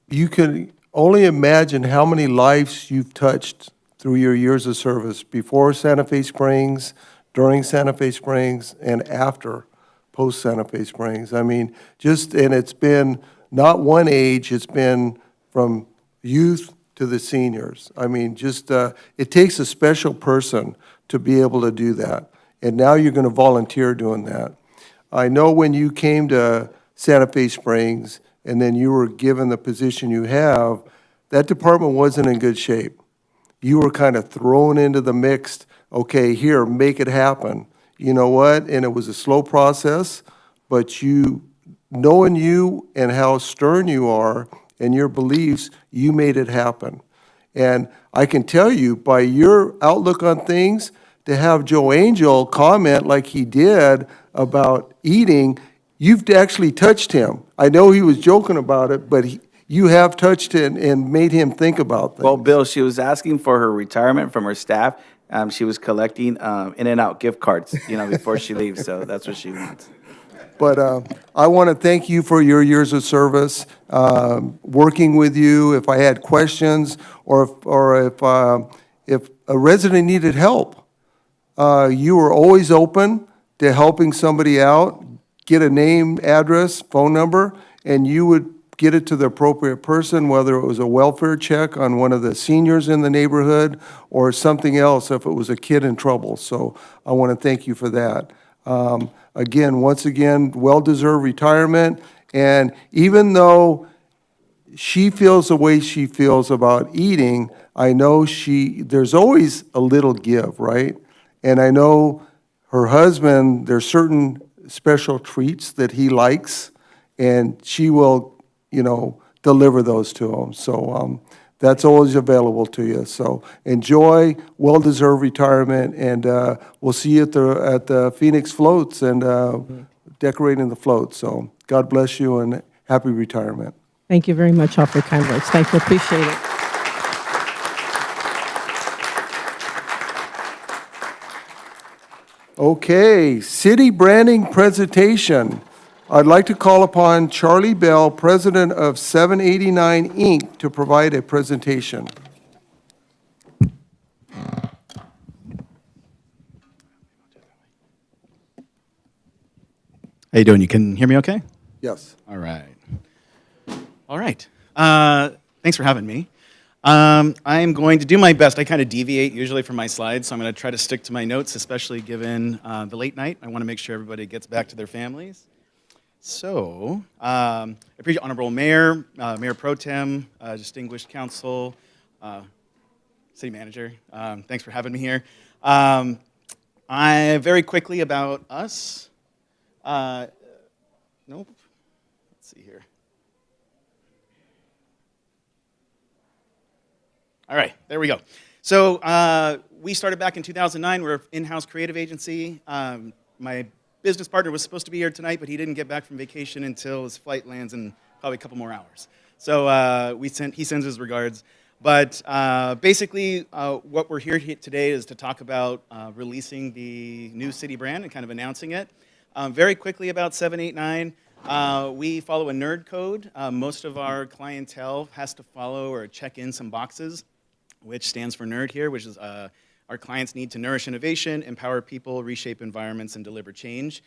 you can only imagine how many lives you've touched through your years of service before Santa Fe Springs, during Santa Fe Springs, and after post Santa Fe Springs. I mean, and it's been not one age, it's been from youth to the seniors. I mean, it takes a special person to be able to do that. And now you're going to volunteer doing that. I know when you came to Santa Fe Springs, and then you were given the position you have, that department wasn't in good shape. You were kind of thrown into the mix, okay, here, make it happen. You know what? And it was a slow process, but knowing you and how stern you are and your beliefs, you made it happen. And I can tell you, by your outlook on things, to have Joe Angel comment like he did about eating, you've actually touched him. I know he was joking about it, but you have touched him and made him think about things. Well, Bill, she was asking for her retirement from her staff. She was collecting In-N-Out gift cards, before she leaves, so that's what she wants. But I want to thank you for your years of service, working with you. If I had questions, or if a resident needed help, you were always open to helping somebody out. Get a name, address, phone number, and you would get it to the appropriate person, whether it was a welfare check on one of the seniors in the neighborhood or something else if it was a kid in trouble. So I want to thank you for that. Once again, well-deserved retirement. And even though she feels the way she feels about eating, I know there's always a little give, right? And I know her husband, there's certain special treats that he likes, and she will, deliver those to him. So that's always available to you. So enjoy, well-deserved retirement, and we'll see you at the Phoenix Floats and decorating the floats. So God bless you and happy retirement. Thank you very much all for your kind words. Thank you, appreciate it. Okay, city branding presentation. I'd like to call upon Charlie Bell, president of 789 Inc., to provide a presentation. How you doing? You can hear me okay? Yes. All right. All right. Thanks for having me. I'm going to do my best. I kind of deviate usually from my slides, so I'm going to try to stick to my notes, especially given the late night. I want to make sure everybody gets back to their families. So, I appreciate Honorable Mayor, Mayor Pro Tem, distinguished council, city manager. Thanks for having me here. Very quickly about us. Nope. Let's see here. All right, there we go. So we started back in 2009. We're an in-house creative agency. My business partner was supposed to be here tonight, but he didn't get back from vacation until his flight lands in probably a couple more hours. So he sends his regards. But basically, what we're here today is to talk about releasing the new city brand and kind of announcing it. Very quickly about 789, we follow a nerd code. Most of our clientele has to follow or check in some boxes, which stands for NERD here, which is our clients need to nourish innovation, empower people, reshape environments, and deliver change.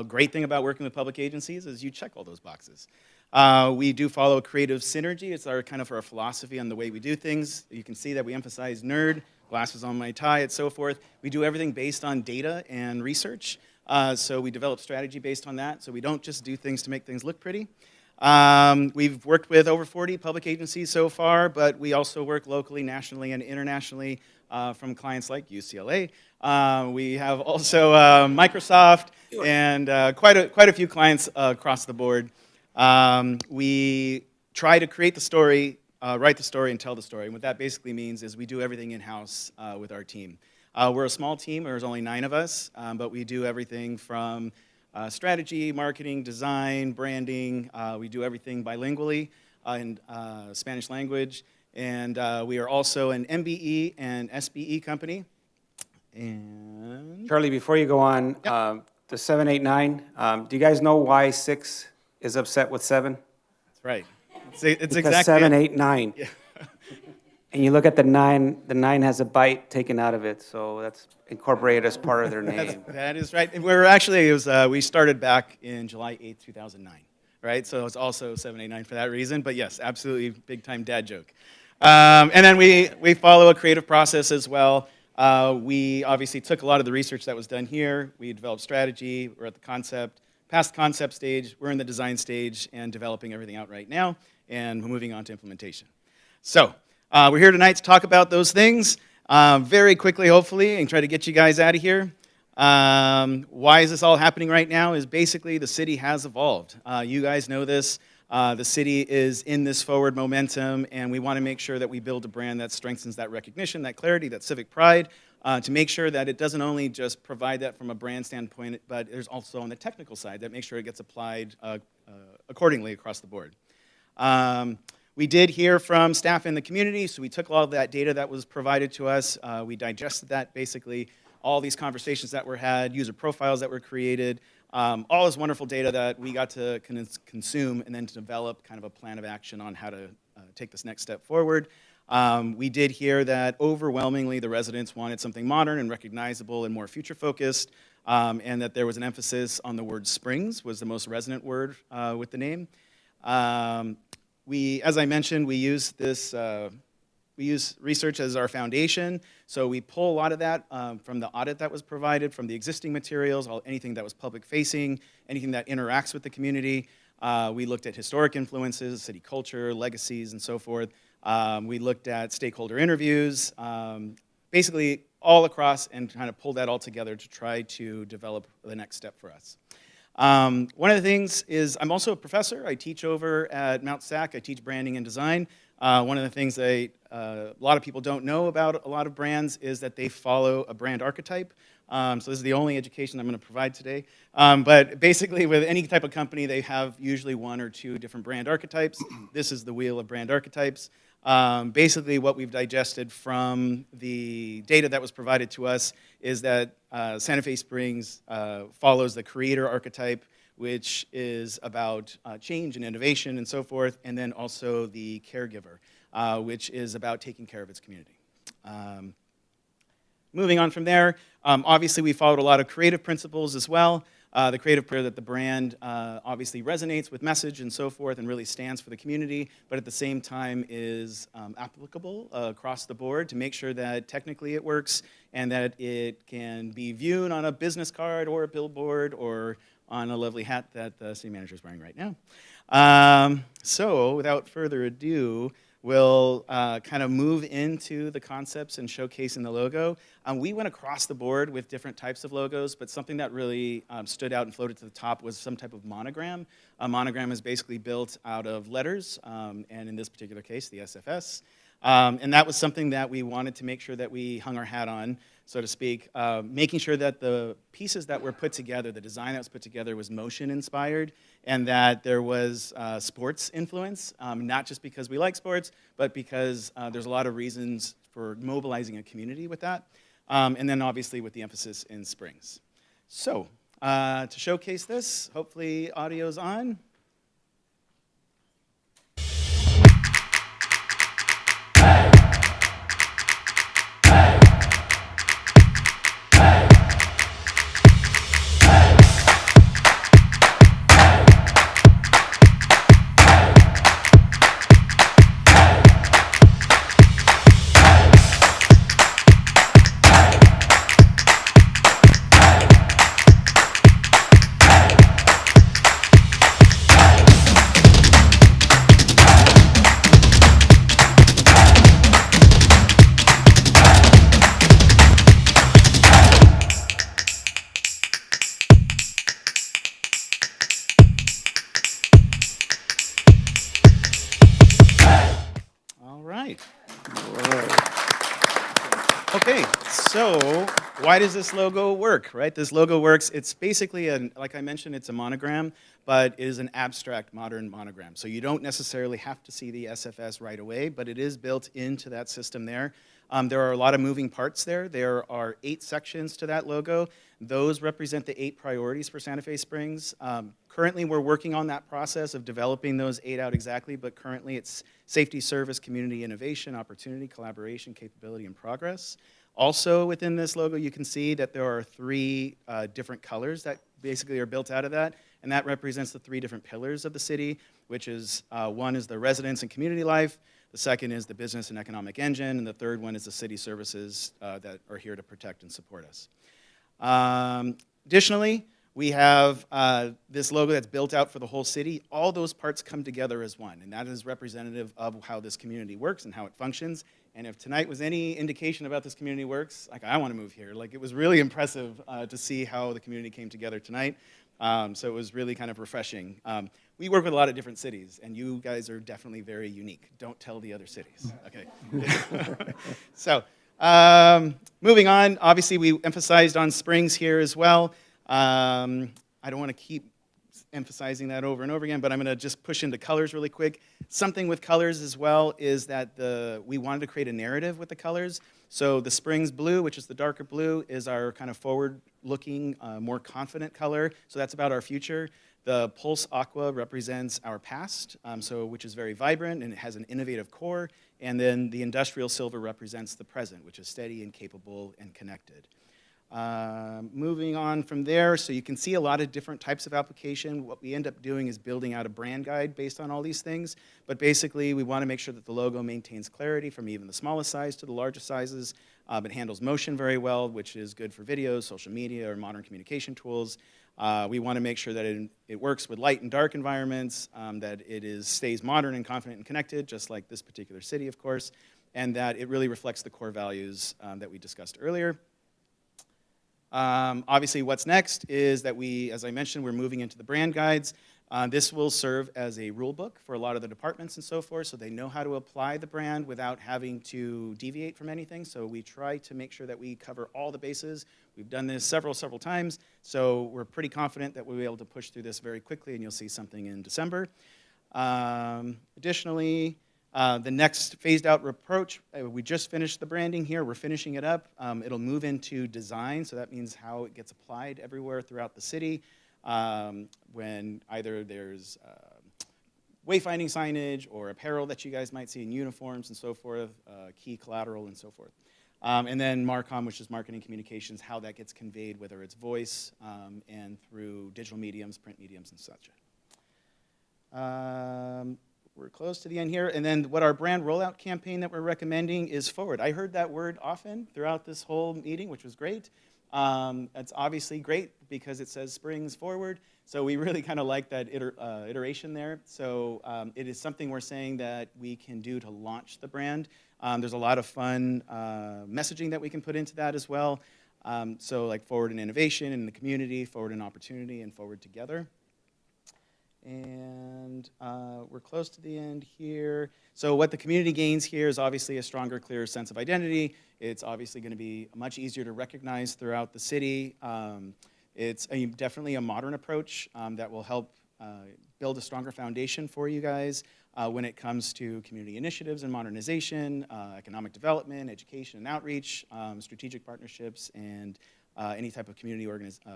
Great thing about working with public agencies is you check all those boxes. We do follow creative synergy. It's our kind of our philosophy on the way we do things. You can see that we emphasize nerd, glasses on my tie, and so forth. We do everything based on data and research. So we develop strategy based on that. So we don't just do things to make things look pretty. We've worked with over 40 public agencies so far, but we also work locally, nationally, and internationally from clients like UCLA. We have also Microsoft and quite a few clients across the board. We try to create the story, write the story, and tell the story. And what that basically means is we do everything in-house with our team. We're a small team. There's only 9 of us, but we do everything from strategy, marketing, design, branding. We do everything bilingually in Spanish language. And we are also an MBE and SBE company. And Charlie, before you go on, the 789, do you guys know why 6 is upset with 7? That's right. It's Because exactly 7, 8, 9. Yeah. And you look at the 9 has a bite taken out of it, so that's incorporated as part of their name. That is right. And we're actually, we started back in July 8th, 2009, right? So it's also 789 for that reason. But yes, absolutely big time dad joke. And then we follow a creative process as well. We obviously took a lot of the research that was done here. We developed strategy. We're at the past concept stage. We're in the design stage and developing everything out right now and moving on to implementation. So we're here tonight to talk about those things very quickly, hopefully, and try to get you guys out of here. Why is this all happening right now is basically the city has evolved. You guys know this. The city is in this forward momentum, and we want to make sure that we build a brand that strengthens that recognition, that clarity, that civic pride, to make sure that it doesn't only just provide that from a brand standpoint, but there's also on the technical side that makes sure it gets applied accordingly across the board. We did hear from staff in the community, so we took all of that data that was provided to us. We digested that, basically, all these conversations that were had, user profiles that were created, all this wonderful data that we got to consume and then to develop kind of a plan of action on how to take this next step forward. We did hear that overwhelmingly the residents wanted something modern and recognizable and more future-focused, and that there was an emphasis on the word Springs was the most resonant word with the name. As I mentioned, we use research as our foundation, so we pull a lot of that from the audit that was provided, from the existing materials, anything that was public-facing, anything that interacts with the community. We looked at historic influences, city culture, legacies, and so forth. We looked at stakeholder interviews, basically all across, and kind of pulled that all together to try to develop the next step for us. One of the things is I'm also a professor. I teach over at Mount SAC. I teach branding and design. One of the things that a lot of people don't know about a lot of brands is that they follow a brand archetype. So this is the only education I'm going to provide today. But basically, with any type of company, they have usually 1 or 2 different brand archetypes. This is the wheel of brand archetypes. Basically, what we've digested from the data that was provided to us is that Santa Fe Springs follows the creator archetype, which is about change and innovation and so forth, and then also the caregiver, which is about taking care of its community. Moving on from there, obviously we followed a lot of creative principles as well. The creative prayer that the brand obviously resonates with message and so forth and really stands for the community, but at the same time is applicable across the board to make sure that technically it works and that it can be viewed on a business card or a billboard or on a lovely hat that the city manager is wearing right now. So without further ado, we'll kind of move into the concepts and showcasing the logo. We went across the board with different types of logos, but something that really stood out and floated to the top was some type of monogram. A monogram is basically built out of letters, and in this particular case, the SFS. And that was something that we wanted to make sure that we hung our hat on, so to speak, making sure that the pieces that were put together, the design that was put together was motion inspired, and that there was sports influence, not just because we like sports, but because there's a lot of reasons for mobilizing a community with that, and then obviously with the emphasis in Springs. So to showcase this, hopefully audio's on. right. Okay, so why does this logo work, right? This logo works, it's basically, like I mentioned, it's a monogram, but it is an abstract modern monogram. So you don't necessarily have to see the SFS right away, but it is built into that system there. There are a lot of moving parts there. There are 8 sections to that logo. Those represent the 8 priorities for Santa Fe Springs. Currently, we're working on that process of developing those 8 out exactly, but currently it's safety, service, community innovation, opportunity, collaboration, capability, and progress. Also within this logo, you can see that there are 3 different colors that basically are built out of that, and that represents the 3 different pillars of the city, which is, one is the residents and community life, the second is the business and economic engine, and the third one is the city services that are here to protect and support us. Additionally, we have this logo that's built out for the whole city. All those parts come together as one, and that is representative of how this community works and how it functions. And if tonight was any indication about this community works, like, I want to move here. Like, it was really impressive to see how the community came together tonight. So it was really kind of refreshing. We work with a lot of different cities, and you guys are definitely very unique. Don't tell the other cities, okay? So, moving on, obviously we emphasized on Springs here as well. I don't want to keep emphasizing that over and over again, but I'm going to just push into colors really quick. Something with colors as well is that we wanted to create a narrative with the colors. So the Springs blue, which is the darker blue, is our kind of forward-looking, more confident color. So that's about our future. The Pulse Aqua represents our past, which is very vibrant and it has an innovative core. And then the Industrial Silver represents the present, which is steady and capable and connected. Moving on from there, so you can see a lot of different types of application. What we end up doing is building out a brand guide based on all these things, but basically we want to make sure that the logo maintains clarity from even the smallest size to the largest sizes. It handles motion very well, which is good for videos, social media, or modern communication tools. We want to make sure that it works with light and dark environments, that it stays modern and confident and connected, just like this particular city, of course, and that it really reflects the core values that we discussed earlier. Obviously, what's next is that as I mentioned, we're moving into the brand guides. This will serve as a rule book for a lot of the departments and so forth, so they know how to apply the brand without having to deviate from anything. So we try to make sure that we cover all the bases. We've done this several times, so we're pretty confident that we'll be able to push through this very quickly, and you'll see something in December. Additionally, the next phased out approach, we just finished the branding here. We're finishing it up. It'll move into design, so that means how it gets applied everywhere throughout the city. When either there's wayfinding signage or apparel that you guys might see in uniforms and so forth, key collateral and so forth. And then MarCom, which is marketing communications, how that gets conveyed, whether it's voice and through digital mediums, print mediums, and such. We're close to the end here. And then what our brand rollout campaign that we're recommending is forward. I heard that word often throughout this whole meeting, which was great. It's obviously great because it says Springs Forward. So we really kind of like that iteration there. So it is something we're saying that we can do to launch the brand. There's a lot of fun messaging that we can put into that as well. So like forward in innovation in the community, forward in opportunity, and forward together. And we're close to the end here. So what the community gains here is obviously a stronger, clearer sense of identity. It's obviously going to be much easier to recognize throughout the city. It's definitely a modern approach that will help build a stronger foundation for you guys when it comes to community initiatives and modernization, economic development, education and outreach, strategic partnerships, and any type of community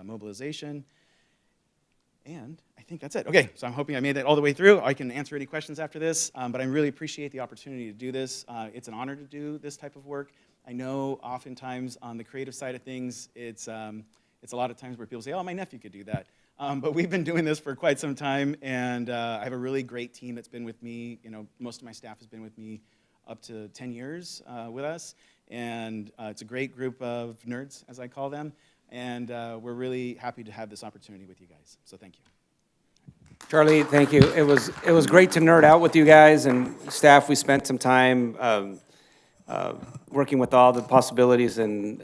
mobilization. And I think that's it. Okay, so I'm hoping I made that all the way through. I can answer any questions after this, but I really appreciate the opportunity to do this. It's an honor to do this type of work. I know oftentimes on the creative side of things, it's a lot of times where people say, oh, my nephew could do that. But we've been doing this for quite some time, and I have a really great team that's been with me. You know, most of my staff has been with me up to 10 years with us, and it's a great group of nerds, as I call them. And we're really happy to have this opportunity with you guys. So thank you. Charlie, thank you. It was great to nerd out with you guys and staff. We spent some time working with all the possibilities, and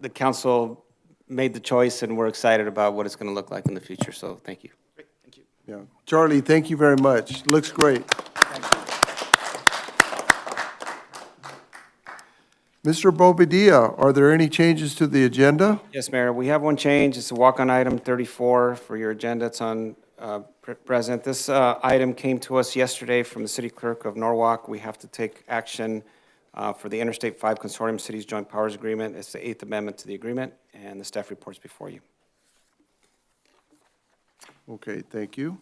the council made the choice, and we're excited about what it's going to look like in the future. So thank you. Great, thank you. Yeah, Charlie, thank you very much. Looks great. Mr. Bobadilla, are there any changes to the agenda? Yes, Mayor, we have one change. It's a walk-on item 34 for your agenda. It's on present. This item came to us yesterday from the city clerk of Norwalk. We have to take action for the Interstate 5 Consortium Cities Joint Powers Agreement. It's the 8th Amendment to the agreement, and the staff report's before you. Okay, thank you.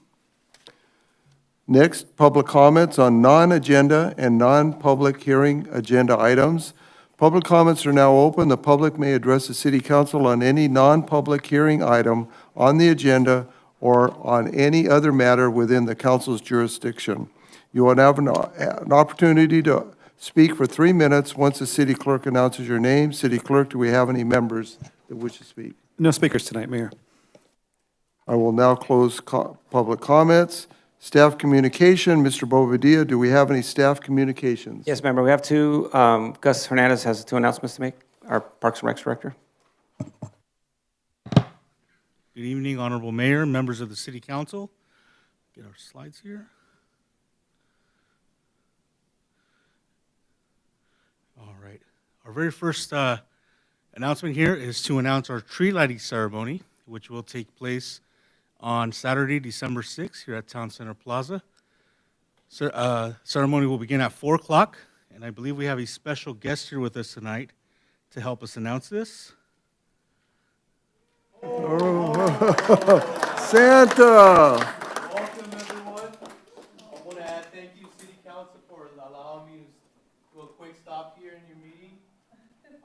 Next, public comments on non-agenda and non-public hearing agenda items. Public comments are now open. The public may address the city council on any non-public hearing item on the agenda or on any other matter within the council's jurisdiction. You will have an opportunity to speak for 3 minutes once the city clerk announces your name. City clerk, do we have any members that wish to speak? No speakers tonight, Mayor. I will now close public comments. Staff communication, Mr. Bobadilla, do we have any staff communications? Yes, member, we have two. Gus Hernandez has two announcements to make, our Parks and Recs Director. Good evening, Honorable Mayor, members of the City Council. Get our slides here. All right. Our very first announcement here is to announce our tree lighting ceremony, which will take place on Saturday, December 6th, here at Town Center Plaza. Ceremony will begin at 4 o'clock, and I believe we have a special guest here with us tonight to help us announce this. Santa! Welcome, everyone. I want to add thank you, City Council, for allowing me to do a quick stop here in your meeting.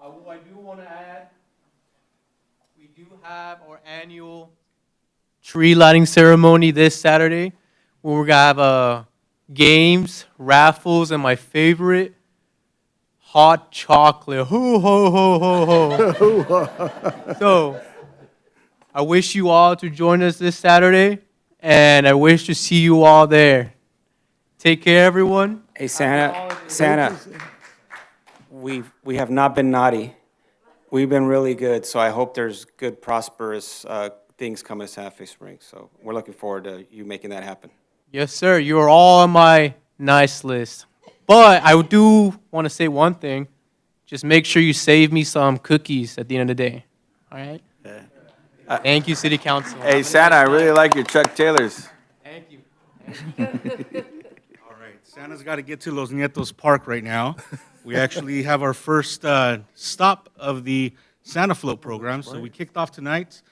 I do want to add, we do have our annual tree lighting ceremony this Saturday, where we're going to have games, raffles, and my favorite, hot chocolate. Hoo, ho, ho, ho, ho. So, I wish you all to join us this Saturday, and I wish to see you all there. Take care, everyone. Hey, Santa, we have not been naughty. We've been really good, so I hope there's good, prosperous things coming to Santa Fe Springs. So we're looking forward to you making that happen. Yes, sir. You are all on my nice list. But I do want to say one thing. Just make sure you save me some cookies at the end of the day. All right? Yeah. Thank you, City Council. Hey, Santa, I really like your Chuck Taylors. Thank you. All right, Santa's got to get to Los Nietos Park right now. We actually have our first stop of the Santa Float program. So we kicked off tonight.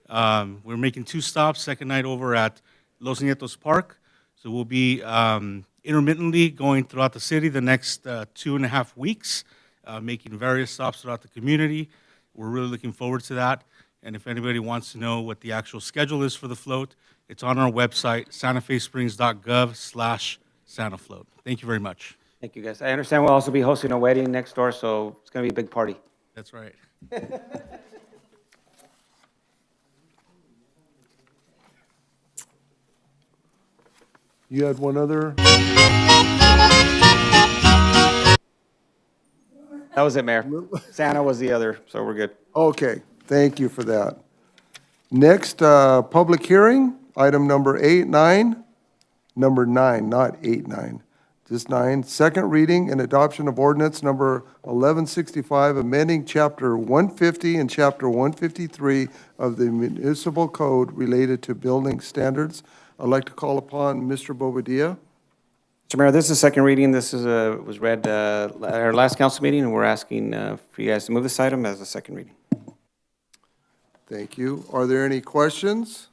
We're making 2 stops, second night over at Los Nietos Park. So we'll be intermittently going throughout the city the next 2.5 weeks, making various stops throughout the community. We're really looking forward to that. And if anybody wants to know what the actual schedule is for the float, it's on our website, santafesprings.gov/SantaFloat. Thank you very much. Thank you, guys. I understand we'll also be hosting a wedding next door, so it's going to be a big party. That's right. You had one other? That was it, Mayor. Santa was the other, so we're good. Okay, thank you for that. Next, public hearing, item number 9, not 8, 9, just 9. Second reading and adoption of ordinance number 1165, amending chapter 150 and chapter 153 of the municipal code related to building standards. I'd like to call upon Mr. Bobadilla. Mr. Mayor, this is the second reading. This is was read at our last council meeting, and we're asking for you guys to move this item as a second reading. Thank you. Are there any questions?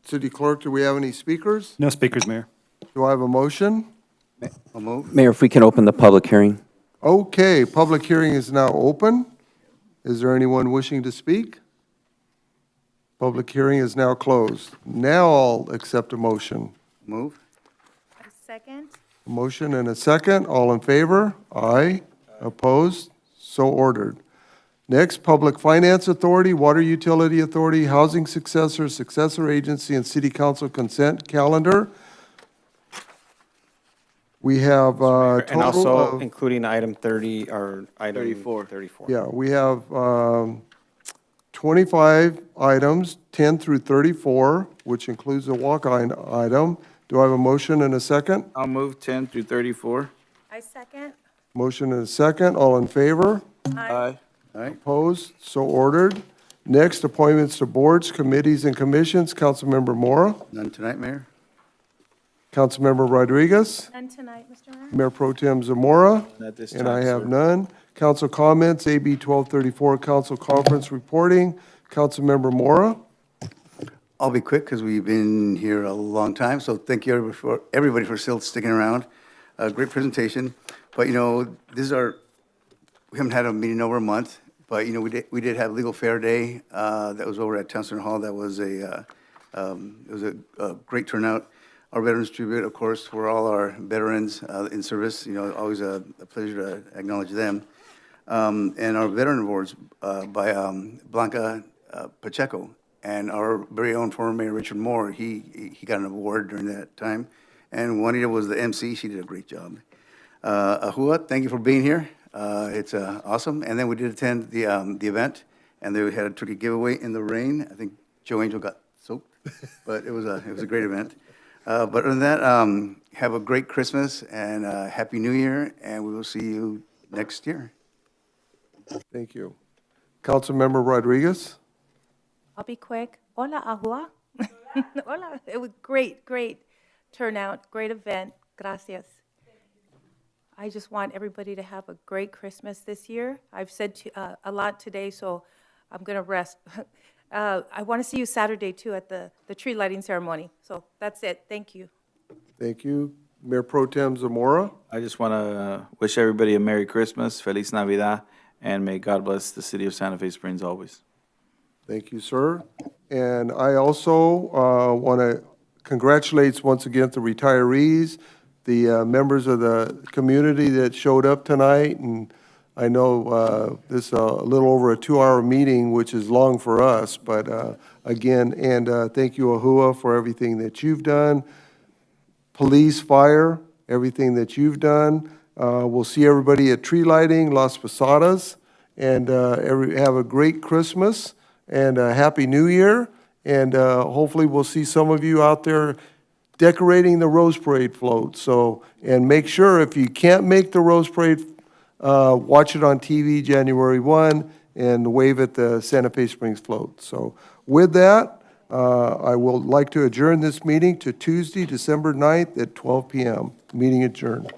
City Clerk, do we have any speakers? No speakers, Mayor. Do I have a motion? I'll move. Mayor, if we can open the public hearing. Okay, public hearing is now open. Is there anyone wishing to speak? Public hearing is now closed. Now I'll accept a motion. Move. A second. A motion and a second. All in favor? Aye. Opposed? So ordered. Next, Public Finance Authority, Water Utility Authority, Housing Successor, Successor Agency, and City Council consent calendar. We have a And total also of, including item 30, or item 34. yeah, we have 25 items, 10 through 34, which includes a walk-on item. Do I have a motion and a second? I'll move 10 through 34. I second. Motion and a second. All in favor? Aye. Opposed? So ordered. Next, appointments to boards, committees, and commissions. Councilmember Mora. None tonight, Mayor? Councilmember Rodriguez. None tonight, Mr. Mayor? Mayor Pro Tem Zamora. Not this And I time, have sir. none. Council comments, AB 1234, council conference reporting. Councilmember Mora. I'll be quick because we've been here a long time, so thank you everybody for still sticking around. Great presentation, but you know, we haven't had a meeting in over a month, but you know, we did have Legal Fair Day, that was over at Town Center Hall. That was it was a great turnout. Our Veterans Tribute, of course, for all our veterans in service, you know, always a pleasure to acknowledge them. And our Veteran Awards by Blanca Pacheco. And our very own former Mayor Richard Moore, he got an award during that time. And Juanita was the MC. She did a great job. Ahua, thank you for being here. It's awesome. And then we did attend the event, and they had a turkey giveaway in the rain. I think Joe Angel got soaked, but it was a great event. But other than that, have a great Christmas and Happy New Year, and we will see you next year. Thank you. Councilmember Rodriguez. I'll be quick. Hola, Ahua. Hola. It was great turnout, great event. Gracias. I just want everybody to have a great Christmas this year. I've said a lot today, so I'm going to rest. I want to see you Saturday, too, at the tree lighting ceremony. So that's it. Thank you. Thank you. Mayor Pro Tem Zamora. I just want to wish everybody a Merry Christmas, Feliz Navidad, and may God bless the city of Santa Fe Springs always. Thank you, sir. And I also want to congratulate once again the retirees, the members of the community that showed up tonight. And I know this is a little over a 2-hour meeting, which is long for us. But again, and thank you, Ahua, for everything that you've done. Police, fire, everything that you've done. We'll see everybody at tree lighting, Las Posadas. And have a great Christmas and a Happy New Year. And hopefully we'll see some of you out there decorating the Rose Parade float. So, and make sure if you can't make the Rose Parade, watch it on TV January 1 and wave at the Santa Fe Springs float. So with that, I will like to adjourn this meeting to Tuesday, December 9th at 12 p.m. Meeting adjourned.